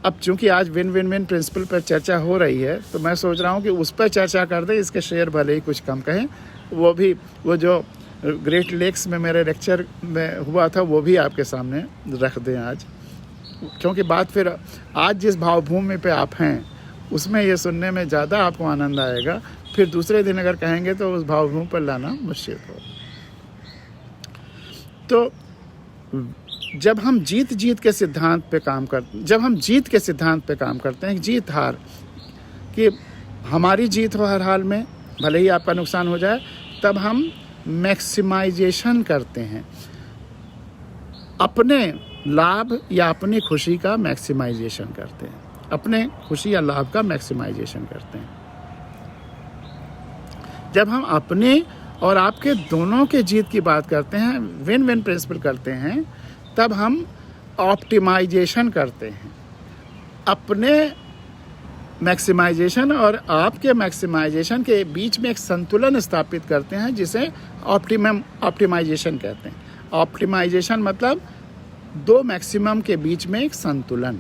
अब चूंकि आज विन विन विन प्रिंसिपल पर चर्चा हो रही है, तो मैं सोच रहा हूँ कि उस पर चर्चा कर दें, इसके शेयर भले ही कुछ कम कहें। वो जो ग्रेट लेक्स में मेरे लेक्चर में हुआ था वो भी आपके सामने रख दें आज, क्योंकि बात फिर आज जिस भावभूमि पे आप हैं उसमें ये सुनने में ज़्यादा आपको आनंद आएगा। फिर दूसरे दिन अगर कहेंगे तो उस भावभूमि पर लाना मुश्किल हो। तो जब हम जीत के सिद्धांत पे काम करते हैं, जीत हार कि हमारी जीत हो हर हाल में, भले ही आपका नुकसान हो जाए, तब हम मैक्सिमाइजेशन करते हैं, अपने लाभ या अपनी खुशी का मैक्सिमाइजेशन करते हैं, अपने खुशी या लाभ का मैक्सिमाइजेशन करते हैं। जब हम अपने और आपके दोनों के जीत की बात करते हैं, विन विन प्रिंसिपल करते हैं, तब हम ऑप्टिमाइजेशन करते हैं, अपने मैक्सिमाइजेशन और आपके मैक्सिमाइजेशन के बीच में एक संतुलन स्थापित करते हैं, जिसे ऑप्टिमाइजेशन कहते हैं। ऑप्टिमाइजेशन मतलब दो मैक्सिमम के बीच में एक संतुलन,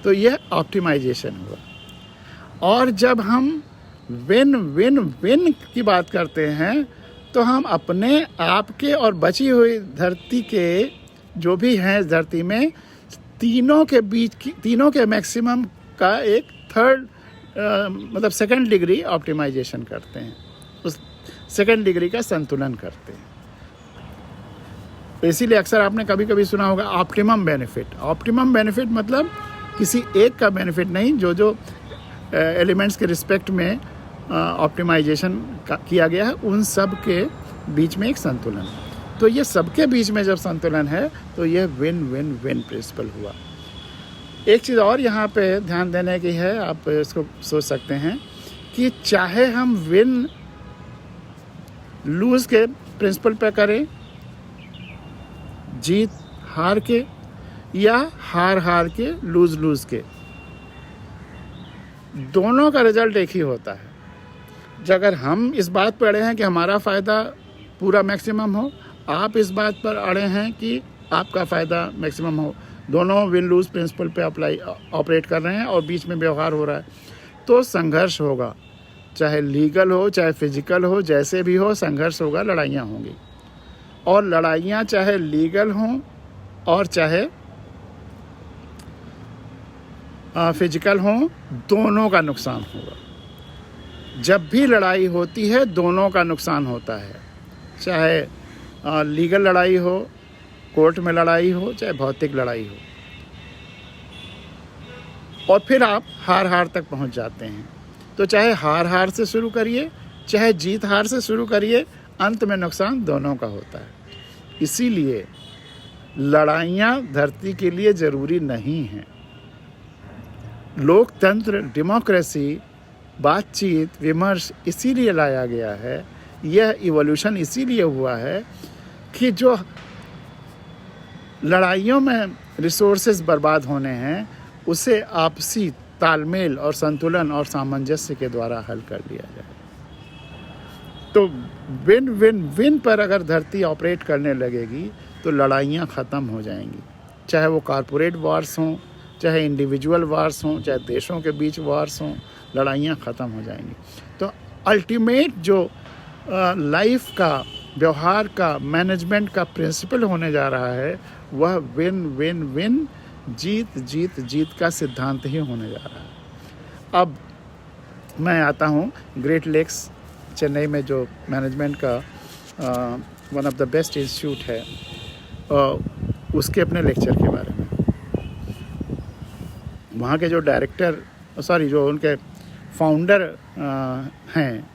तो यह ऑप्टिमाइजेशन हुआ। और जब हम विन विन विन की बात करते हैं तो हम अपने आपके और बची हुई धरती के जो भी हैं इस धरती में, तीनों के मैक्सिमम का एक थर्ड मतलब सेकंड डिग्री ऑप्टिमाइजेशन करते हैं, उस सेकंड डिग्री का संतुलन करते हैं। तो इसीलिए अक्सर आपने कभी कभी सुना होगा ऑप्टिमम बेनिफिट। ऑप्टिमम बेनिफिट मतलब किसी एक का बेनिफिट नहीं, जो एलिमेंट्स के रिस्पेक्ट में ऑप्टिमाइजेशन किया गया है उन सब के बीच में एक संतुलन। तो ये सबके बीच में जब संतुलन है तो यह विन विन विन प्रिंसिपल हुआ। एक चीज़ और यहाँ पे ध्यान देने की है, आप इसको सोच सकते हैं कि चाहे हम विन लूज के प्रिंसिपल पे करें, जीत हार के, या हार के लूज के, दोनों का रिजल्ट एक ही होता है। अगर हम इस बात पर अड़े हैं कि हमारा फ़ायदा पूरा मैक्सिमम हो, आप इस बात पर अड़े हैं कि आपका फ़ायदा मैक्सिमम हो, दोनों विन लूज प्रिंसिपल पे अप्लाई ऑपरेट कर रहे हैं और बीच में व्यवहार हो रहा है, तो संघर्ष होगा, चाहे लीगल हो चाहे फिजिकल हो, जैसे भी हो संघर्ष होगा, लड़ाइयाँ होंगी। और लड़ाइयाँ चाहे लीगल हों और चाहे फिजिकल हों, दोनों का नुकसान होगा। जब भी लड़ाई होती है दोनों का नुकसान होता है, चाहे लीगल लड़ाई हो, कोर्ट में लड़ाई हो, चाहे भौतिक लड़ाई हो। और फिर आप हार हार तक पहुंच जाते हैं। तो चाहे हार हार से शुरू करिए चाहे जीत हार से शुरू करिए, अंत में नुकसान दोनों का होता है। इसीलिए लड़ाइयाँ धरती के लिए ज़रूरी नहीं हैं। लोकतंत्र, डेमोक्रेसी, बातचीत, विमर्श इसीलिए लाया गया है, यह इवोल्यूशन इसीलिए हुआ है कि जो लड़ाइयों में रिसोर्सेज बर्बाद होने हैं उसे आपसी तालमेल और संतुलन और सामंजस्य के द्वारा हल कर लिया जाए। तो विन विन विन पर अगर धरती ऑपरेट करने लगेगी तो लड़ाइयाँ ख़त्म हो जाएंगी, चाहे वो कॉरपोरेट वार्स हों, चाहे इंडिविजुअल वार्स हों, चाहे देशों के बीच वार्स हों, लड़ाइयाँ ख़त्म हो जाएंगी। तो अल्टीमेट जो लाइफ का, व्यवहार का, मैनेजमेंट का प्रिंसिपल होने जा रहा है वह विन विन विन, जीत जीत जीत का सिद्धांत ही होने जा रहा है। अब मैं आता हूँ ग्रेट लेक्स चेन्नई में जो मैनेजमेंट का one of the best institute है, उसके अपने लेक्चर के बारे में। वहाँ के जो डायरेक्टर, जो उनके फाउंडर हैं,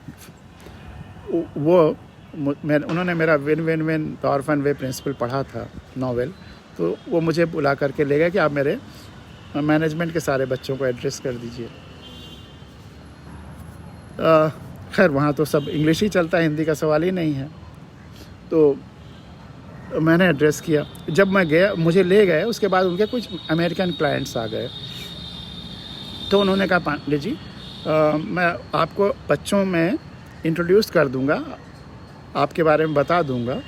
वो उन्होंने मेरा win win win the orphan way principle पढ़ा था, नॉवेल। तो वो मुझे बुला करके ले गए कि आप मेरे मैनेजमेंट के सारे बच्चों को एड्रेस कर दीजिए। खैर वहाँ तो सब इंग्लिश ही चलता है, हिंदी का सवाल ही नहीं है। तो मैंने एड्रेस किया। जब मैं गया, मुझे ले गए, उसके बाद उनके कुछ अमेरिकन क्लाइंट्स आ गए। तो उन्होंने कहा, पांडे जी मैं आपको बच्चों में इंट्रोड्यूस कर दूंगा, आपके बारे में बता दूंगा,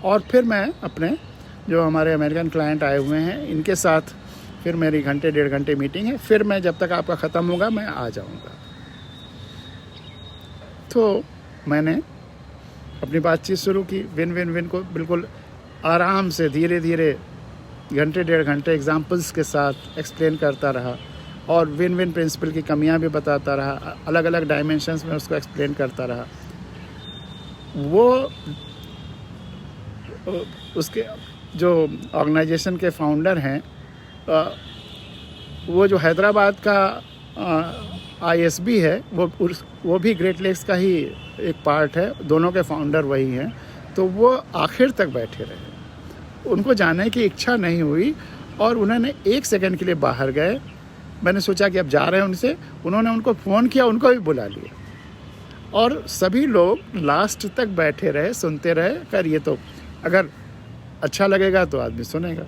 और फिर मैं अपने जो हमारे अमेरिकन क्लाइंट आए हुए हैं इनके साथ फिर मेरी घंटे 1.5 घंटे मीटिंग है, फिर मैं जब तक आपका ख़त्म होगा मैं आ जाऊंगा। तो मैंने अपनी बातचीत शुरू की, विन विन विन को बिल्कुल आराम से धीरे धीरे घंटे 1.5 घंटे एग्जाम्पल्स के साथ एक्सप्लेन करता रहा और विन विन प्रिंसिपल की कमियां भी बताता रहा, अलग अलग डायमेंशंस में उसको एक्सप्लेन करता रहा। वो उसके जो ऑर्गेनाइजेशन के फाउंडर हैं, वो जो हैदराबाद का ISB है, वो भी ग्रेट लेक्स का ही एक पार्ट है, दोनों के फाउंडर वही हैं। तो वो आखिर तक बैठे रहे, उनको जाने की इच्छा नहीं हुई और उन्होंने 1 सेकंड के लिए बाहर गए। मैंने सोचा कि अब जा रहे हैं उनसे, उन्होंने उनको फ़ोन किया, उनको भी बुला लिया और सभी लोग लास्ट तक बैठे रहे, सुनते रहे। खैर ये तो अगर अच्छा लगेगा तो आदमी सुनेगा,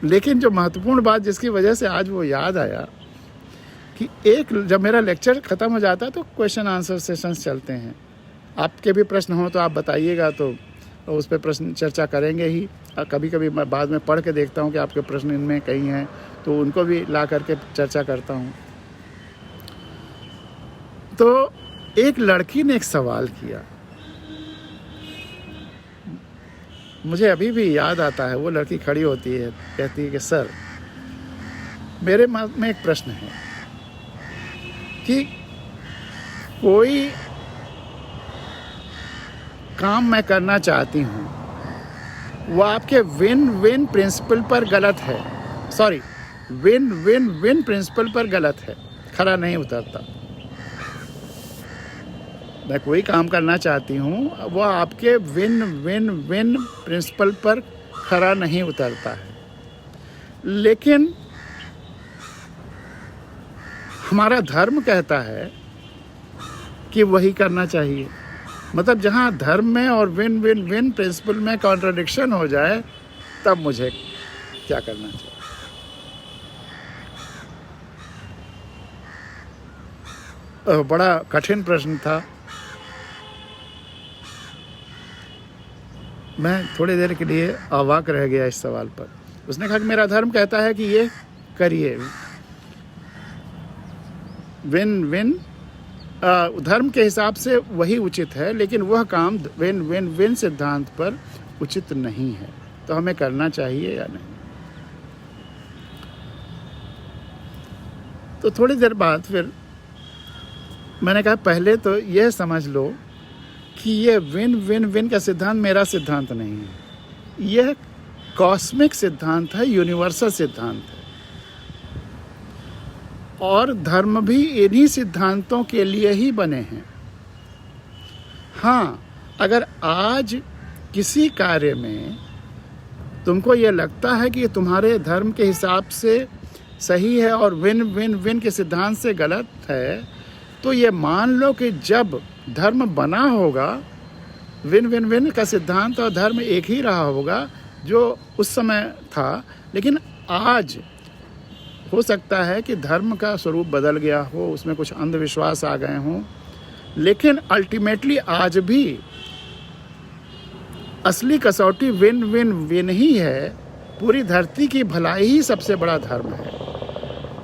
लेकिन जो महत्वपूर्ण बात जिसकी वजह से आज वो याद आया कि जब मेरा लेक्चर ख़त्म हो जाता है तो क्वेश्चन आंसर सेशंस चलते हैं। आपके भी प्रश्न हो तो आप बताइएगा, तो उस पर प्रश्न चर्चा करेंगे ही। कभी कभी मैं बाद में पढ़ के देखता हूँ कि आपके प्रश्न इनमें कहीं हैं, तो उनको भी ला करके चर्चा करता हूँ। तो एक लड़की ने एक सवाल किया, मुझे अभी भी याद आता है। वो लड़की खड़ी होती है, कहती है कि सर मेरे मन में एक प्रश्न है कि कोई काम मैं करना चाहती हूँ, वो आपके विन विन प्रिंसिपल पर गलत है, विन विन विन प्रिंसिपल पर गलत है, खरा नहीं उतरता। मैं कोई काम करना चाहती हूँ, वो आपके विन विन विन प्रिंसिपल पर खरा नहीं उतरता है, लेकिन हमारा धर्म कहता है कि वही करना चाहिए। मतलब जहाँ धर्म में और विन विन विन प्रिंसिपल में कॉन्ट्रडिक्शन हो जाए, तब मुझे क्या करना चाहिए। बड़ा कठिन प्रश्न था। मैं थोड़ी देर के लिए अवाक रह गया इस सवाल पर। उसने कहा कि मेरा धर्म कहता है कि ये करिए। विन विन धर्म के हिसाब से वही उचित है, लेकिन वह काम विन विन विन सिद्धांत पर उचित नहीं है। तो हमें करना चाहिए या नहीं? तो थोड़ी देर बाद फिर मैंने कहा पहले तो यह समझ लो कि ये विन विन विन का सिद्धांत मेरा सिद्धांत नहीं है, यह कॉस्मिक सिद्धांत है, यूनिवर्सल सिद्धांत है। और धर्म भी इन्हीं सिद्धांतों के लिए ही बने हैं। हाँ, अगर आज किसी कार्य में तुमको ये लगता है कि तुम्हारे धर्म के हिसाब से सही है और विन विन विन के सिद्धांत से गलत है, तो ये मान लो कि जब धर्म बना होगा, विन विन विन का सिद्धांत और धर्म एक ही रहा होगा जो उस समय था। लेकिन आज हो सकता है कि धर्म का स्वरूप बदल गया हो, उसमें कुछ अंधविश्वास आ गए हों, लेकिन अल्टीमेटली आज भी असली कसौटी विन विन विन ही है। पूरी धरती की भलाई ही सबसे बड़ा धर्म है।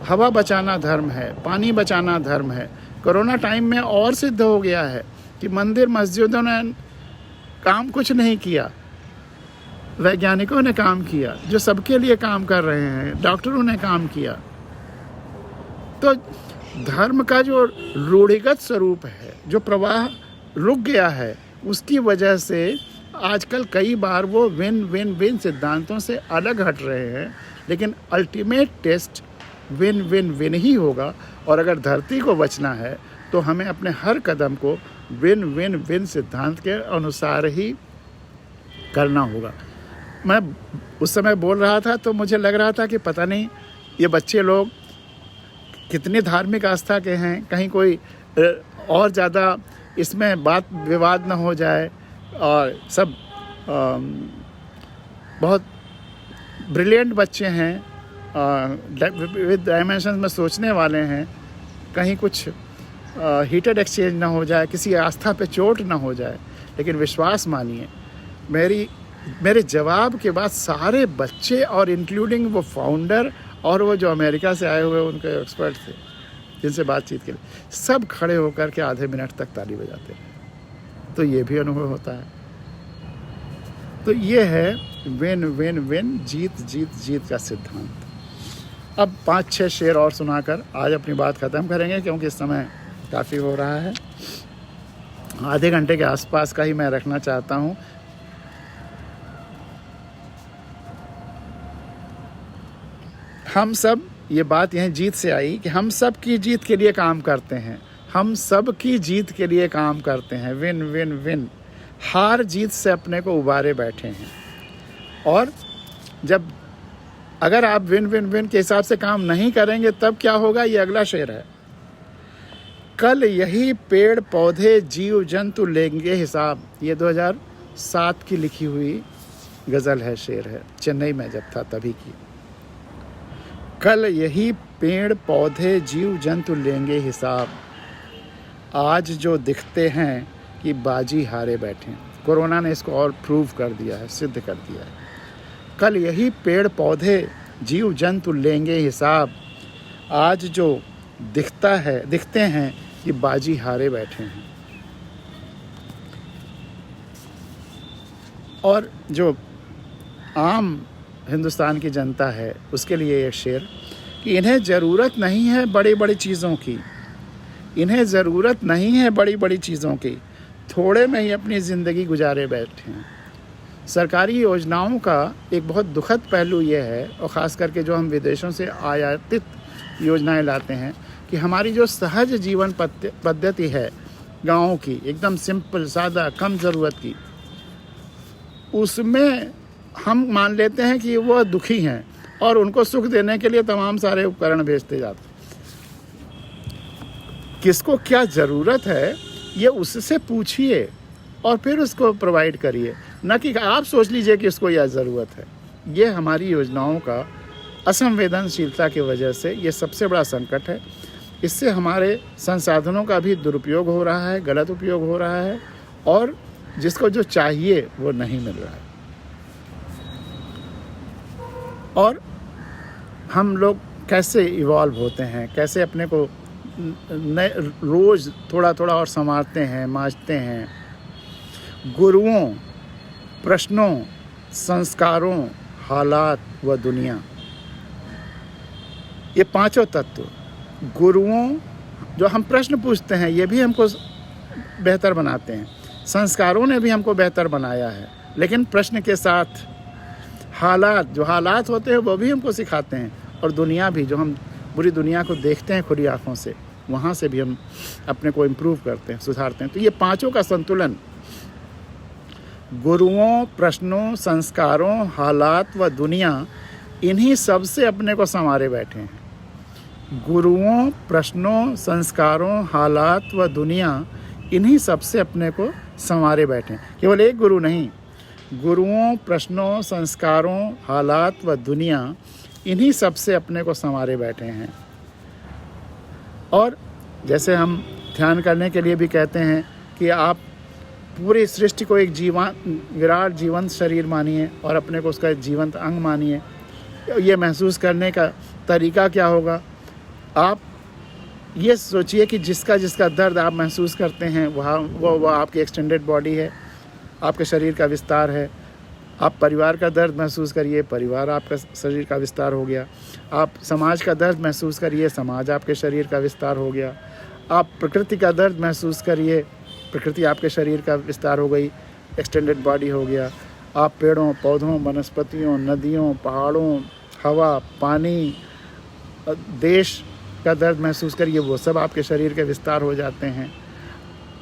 हवा बचाना धर्म है, पानी बचाना धर्म है। कोरोना टाइम में और सिद्ध हो गया है कि मंदिर मस्जिदों ने काम कुछ नहीं किया, वैज्ञानिकों ने काम किया, जो सबके लिए काम कर रहे हैं, डॉक्टरों ने काम किया। तो धर्म का जो रूढ़िगत स्वरूप है, जो प्रवाह रुक गया है, उसकी वजह से आजकल कई बार वो विन विन विन सिद्धांतों से अलग हट रहे हैं। लेकिन ultimate test win win win ही होगा। और अगर धरती को बचना है तो हमें अपने हर कदम को विन विन विन सिद्धांत के अनुसार ही करना होगा। मैं उस समय बोल रहा था तो मुझे लग रहा था कि पता नहीं ये बच्चे लोग कितनी धार्मिक आस्था के हैं, कहीं कोई और ज़्यादा इसमें बात विवाद न हो जाए। और सब बहुत ब्रिलियंट बच्चे हैं, विद डायमेंशन में सोचने वाले हैं, कहीं कुछ हीटेड एक्सचेंज ना हो जाए, किसी आस्था पे चोट ना हो जाए। लेकिन विश्वास मानिए, मेरे जवाब के बाद सारे बच्चे और इंक्लूडिंग वो फाउंडर और वो जो अमेरिका से आए हुए उनके एक्सपर्ट थे जिनसे बातचीत के लिए, सब खड़े होकर के आधे मिनट तक ताली बजाते हैं। तो ये भी अनुभव होता है। तो ये है विन विन विन, जीत जीत जीत का सिद्धांत। अब 5-6 शेर और सुनाकर आज अपनी बात ख़त्म करेंगे, क्योंकि इस समय काफ़ी हो रहा है। आधे घंटे के आसपास का ही मैं रखना चाहता हूँ। हम सब, ये बात यहीं जीत से आई कि हम सब की जीत के लिए काम करते हैं, हम सब की जीत के लिए काम करते हैं। विन विन विन, हार जीत से अपने को उबारे बैठे हैं। और जब अगर आप विन विन विन के हिसाब से काम नहीं करेंगे तब क्या होगा, ये अगला शेर है। कल यही पेड़ पौधे जीव जंतु लेंगे हिसाब। ये 2007 की लिखी हुई गज़ल है, शेर है, चेन्नई में जब था तभी की। कल यही पेड़ पौधे जीव जंतु लेंगे हिसाब, आज जो दिखते हैं कि बाजी हारे बैठे। कोरोना ने इसको और प्रूव कर दिया है, सिद्ध कर दिया है। कल यही पेड़ पौधे जीव जंतु लेंगे हिसाब, आज जो दिखते हैं कि बाजी हारे बैठे हैं। और जो आम हिंदुस्तान की जनता है उसके लिए ये शेर कि इन्हें ज़रूरत नहीं है बड़ी बड़ी चीज़ों की, इन्हें ज़रूरत नहीं है बड़ी बड़ी चीज़ों की, थोड़े में ही अपनी ज़िंदगी गुजारे बैठे हैं। सरकारी योजनाओं का एक बहुत दुखद पहलू ये है, और ख़ास करके जो हम विदेशों से आयातित योजनाएं लाते हैं, कि हमारी जो सहज जीवन पद्धति है गाँव की, एकदम सिंपल सादा कम ज़रूरत की, उसमें हम मान लेते हैं कि वो दुखी हैं और उनको सुख देने के लिए तमाम सारे उपकरण भेजते जाते हैं। किसको क्या ज़रूरत है ये उससे पूछिए और फिर उसको प्रोवाइड करिए, न कि आप सोच लीजिए कि उसको यह ज़रूरत है। ये हमारी योजनाओं का असंवेदनशीलता की वजह से ये सबसे बड़ा संकट है। इससे हमारे संसाधनों का भी दुरुपयोग हो रहा है, गलत उपयोग हो रहा है, और जिसको जो चाहिए वो नहीं मिल रहा है। और हम लोग कैसे इवॉल्व होते हैं, कैसे अपने को नए रोज़ थोड़ा थोड़ा और संवारते हैं, मांझते हैं। गुरुओं, प्रश्नों, संस्कारों, हालात व दुनिया, ये पांचों तत्व। गुरुओं, जो हम प्रश्न पूछते हैं, ये भी हमको बेहतर बनाते हैं। संस्कारों ने भी हमको बेहतर बनाया है, लेकिन प्रश्न के साथ। हालात, जो हालात होते हैं वो भी हमको सिखाते हैं। और दुनिया भी, जो हम पूरी दुनिया को देखते हैं खुली आँखों से, वहाँ से भी हम अपने को इम्प्रूव करते हैं, सुधारते हैं। तो ये पांचों का संतुलन, गुरुओं, प्रश्नों, संस्कारों, हालात व दुनिया, इन्हीं सब से अपने को संवारे बैठे हैं। गुरुओं, प्रश्नों, संस्कारों, हालात व दुनिया, इन्हीं सब से अपने को संवारे बैठे हैं। केवल एक गुरु नहीं, गुरुओं, प्रश्नों, संस्कारों, हालात व दुनिया, इन्हीं सब से अपने को संवारे बैठे हैं। और जैसे हम ध्यान करने के लिए भी कहते हैं कि आप पूरी सृष्टि को एक विराट जीवंत शरीर मानिए और अपने को उसका जीवंत अंग मानिए। ये महसूस करने का तरीका क्या होगा? आप ये सोचिए कि जिसका दर्द आप महसूस करते हैं वो आपकी एक्सटेंडेड बॉडी है, आपके शरीर का विस्तार है। आप परिवार का दर्द महसूस करिए, परिवार आपका शरीर का विस्तार हो गया। आप समाज का दर्द महसूस करिए, समाज आपके शरीर का विस्तार हो गया। आप प्रकृति का दर्द महसूस करिए, प्रकृति आपके शरीर का विस्तार हो गई, एक्सटेंडेड बॉडी हो गया। आप पेड़ों, पौधों, वनस्पतियों, नदियों, पहाड़ों, हवा, पानी, देश का दर्द महसूस करिए, वो सब आपके शरीर के विस्तार हो जाते हैं।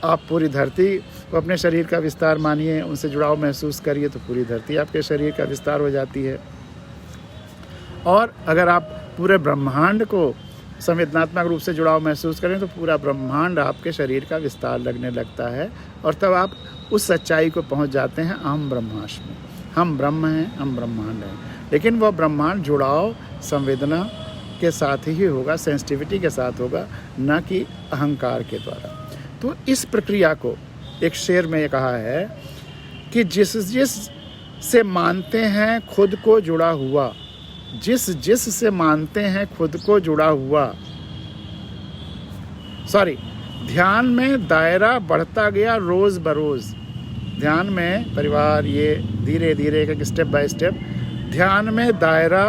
आप पूरी धरती को अपने शरीर का विस्तार मानिए, उनसे जुड़ाव महसूस करिए, तो पूरी धरती आपके शरीर का विस्तार हो जाती है। और अगर आप पूरे ब्रह्मांड को संवेदनात्मक रूप से जुड़ाव महसूस करें तो पूरा ब्रह्मांड आपके शरीर का विस्तार लगने लगता है। और तब आप उस सच्चाई को पहुंच जाते हैं, अहम ब्रह्मास्मि, हम ब्रह्म हैं, हम ब्रह्मांड हैं। लेकिन वह ब्रह्मांड जुड़ाव संवेदना के साथ ही होगा, सेंसिटिविटी के साथ होगा, न कि अहंकार के द्वारा। तो इस प्रक्रिया को एक शेर में ये कहा है कि जिस से मानते हैं खुद को जुड़ा हुआ, जिस से मानते हैं खुद को जुड़ा हुआ, ध्यान में दायरा बढ़ता गया रोज बरोज। ध्यान में परिवार, ये धीरे धीरे एक स्टेप बाय स्टेप ध्यान में दायरा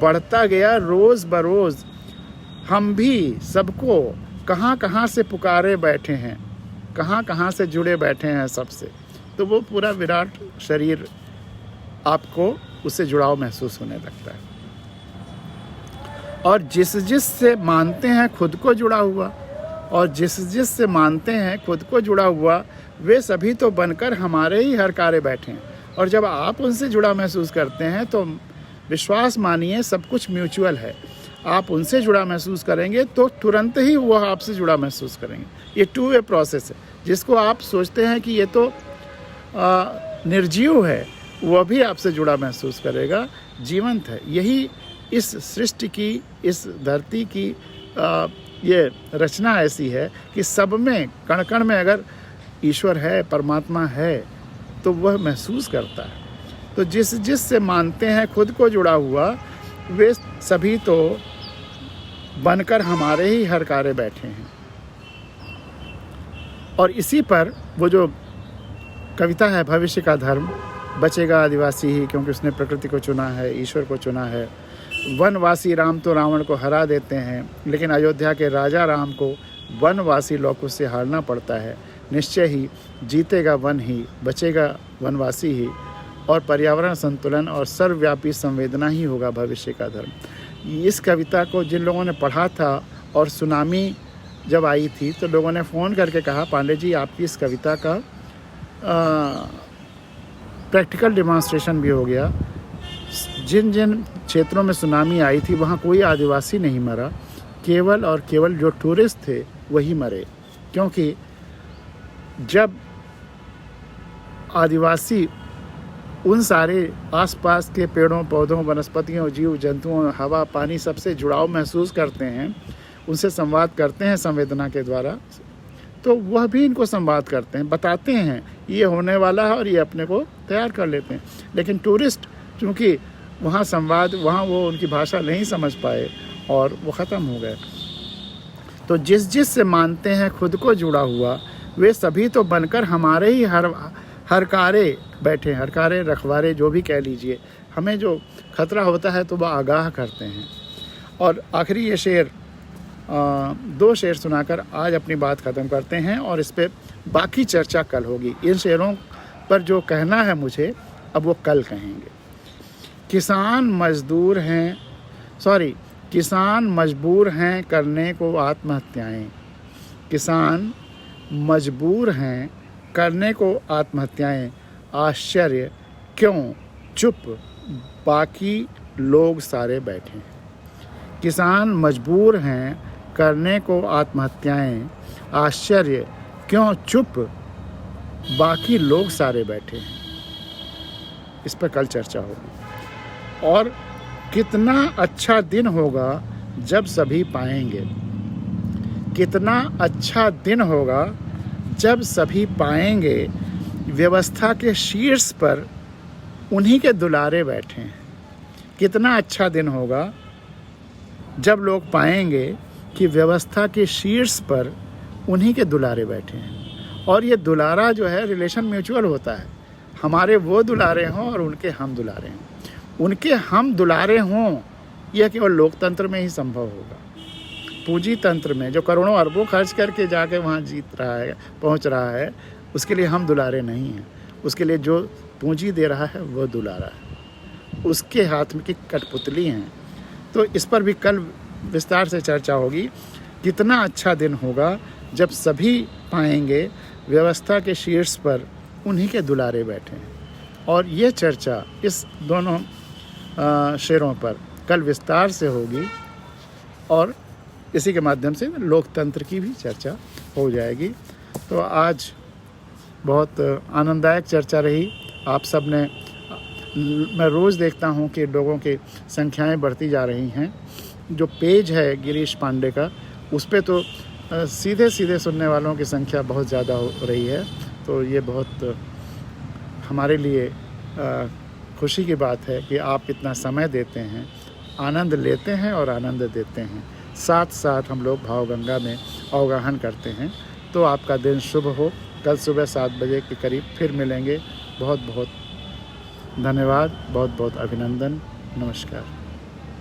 बढ़ता गया रोज बरोज। हम भी सबको कहाँ कहाँ से पुकारे बैठे हैं, कहाँ कहाँ से जुड़े बैठे हैं सबसे। तो वो पूरा विराट शरीर आपको उससे जुड़ाव महसूस होने लगता है। और जिस से मानते हैं खुद को जुड़ा हुआ, और जिस से मानते हैं खुद को जुड़ा हुआ, वे सभी तो बनकर हमारे ही हर कार्य बैठे हैं। और जब आप उनसे जुड़ा महसूस करते हैं तो विश्वास मानिए सब कुछ म्यूचुअल है। आप उनसे जुड़ा महसूस करेंगे तो तुरंत ही वो आपसे जुड़ा महसूस करेंगे। ये 2 वे प्रोसेस है। जिसको आप सोचते हैं कि ये तो निर्जीव है, वह भी आपसे जुड़ा महसूस करेगा, जीवंत है। यही इस सृष्टि की, इस धरती की ये रचना ऐसी है कि सब में, कण कण में अगर ईश्वर है, परमात्मा है, तो वह महसूस करता है। तो जिस से मानते हैं खुद को जुड़ा हुआ, वे सभी तो बनकर हमारे ही हर कार्य बैठे हैं। और इसी पर वो जो कविता है, भविष्य का धर्म, बचेगा आदिवासी ही क्योंकि उसने प्रकृति को चुना है, ईश्वर को चुना है। वनवासी राम तो रावण को हरा देते हैं, लेकिन अयोध्या के राजा राम को वनवासी लोगों से हारना पड़ता है। निश्चय ही जीतेगा वन ही, बचेगा वनवासी ही, और पर्यावरण संतुलन और सर्वव्यापी संवेदना ही होगा भविष्य का धर्म। इस कविता को जिन लोगों ने पढ़ा था और सुनामी जब आई थी तो लोगों ने फ़ोन करके कहा, पांडे जी आपकी इस कविता का प्रैक्टिकल डेमोन्स्ट्रेशन भी हो गया। जिन जिन क्षेत्रों में सुनामी आई थी वहाँ कोई आदिवासी नहीं मरा, केवल और केवल जो टूरिस्ट थे वही मरे। क्योंकि जब आदिवासी उन सारे आसपास के पेड़ों, पौधों, वनस्पतियों, जीव जंतुओं, हवा, पानी सबसे जुड़ाव महसूस करते हैं, उनसे संवाद करते हैं संवेदना के द्वारा, तो वह भी इनको संवाद करते हैं, बताते हैं ये होने वाला है और ये अपने को तैयार कर लेते हैं। लेकिन टूरिस्ट चूँकि वहाँ संवाद, वहाँ वो उनकी भाषा नहीं समझ पाए और वो ख़त्म हो गए। तो जिस जिस से मानते हैं खुद को जुड़ा हुआ, वे सभी तो बनकर हमारे ही हरकारे बैठे, हरकारे रखवारे जो भी कह लीजिए। हमें जो खतरा होता है तो वह आगाह करते हैं। और आखिरी ये शेर, 2 शेर सुनाकर आज अपनी बात ख़त्म करते हैं और इस पर बाकी चर्चा कल होगी। इन शेरों पर जो कहना है मुझे, अब वो कल कहेंगे। किसान मजबूर हैं करने को आत्महत्याएं। किसान मजबूर हैं करने को आत्महत्याएं। आश्चर्य क्यों चुप बाकी लोग सारे बैठे हैं। किसान मजबूर हैं करने को आत्महत्याएं। आश्चर्य क्यों चुप बाकी लोग सारे बैठे हैं। इस पर कल चर्चा होगी। और कितना अच्छा दिन होगा जब सभी पाएंगे। कितना अच्छा दिन होगा जब सभी पाएंगे व्यवस्था के शीर्ष पर उन्हीं के दुलारे बैठे हैं। कितना अच्छा दिन होगा जब लोग पाएंगे कि व्यवस्था के शीर्ष पर उन्हीं के दुलारे बैठे हैं। और ये दुलारा जो है रिलेशन म्यूचुअल होता है। हमारे वो दुलारे हों और उनके हम दुलारे हों। उनके हम दुलारे हों यह केवल लोकतंत्र में ही संभव होगा। पूंजी तंत्र में जो करोड़ों अरबों खर्च करके जाके वहाँ पहुँच रहा है, उसके लिए हम दुलारे नहीं हैं। उसके लिए जो पूंजी दे रहा है वो दुलारा है, उसके हाथ में की कठपुतली हैं। तो इस पर भी कल विस्तार से चर्चा होगी। कितना अच्छा दिन होगा जब सभी पाएंगे व्यवस्था के शीर्ष पर उन्हीं के दुलारे बैठे हैं। और ये चर्चा इस दोनों शेरों पर कल विस्तार से होगी और इसी के माध्यम से लोकतंत्र की भी चर्चा हो जाएगी। तो आज बहुत आनंददायक चर्चा रही। आप सब ने, मैं रोज़ देखता हूँ कि लोगों की संख्याएं बढ़ती जा रही हैं। जो पेज है गिरीश पांडे का, उस पे तो सीधे सीधे सुनने वालों की संख्या बहुत ज़्यादा हो रही है। तो ये बहुत हमारे लिए खुशी की बात है कि आप इतना समय देते हैं, आनंद लेते हैं और आनंद देते हैं। साथ साथ हम लोग भावगंगा में अवगाहन करते हैं। तो आपका दिन शुभ हो। कल सुबह 7 बजे के करीब फिर मिलेंगे। बहुत बहुत धन्यवाद, बहुत बहुत अभिनंदन। नमस्कार।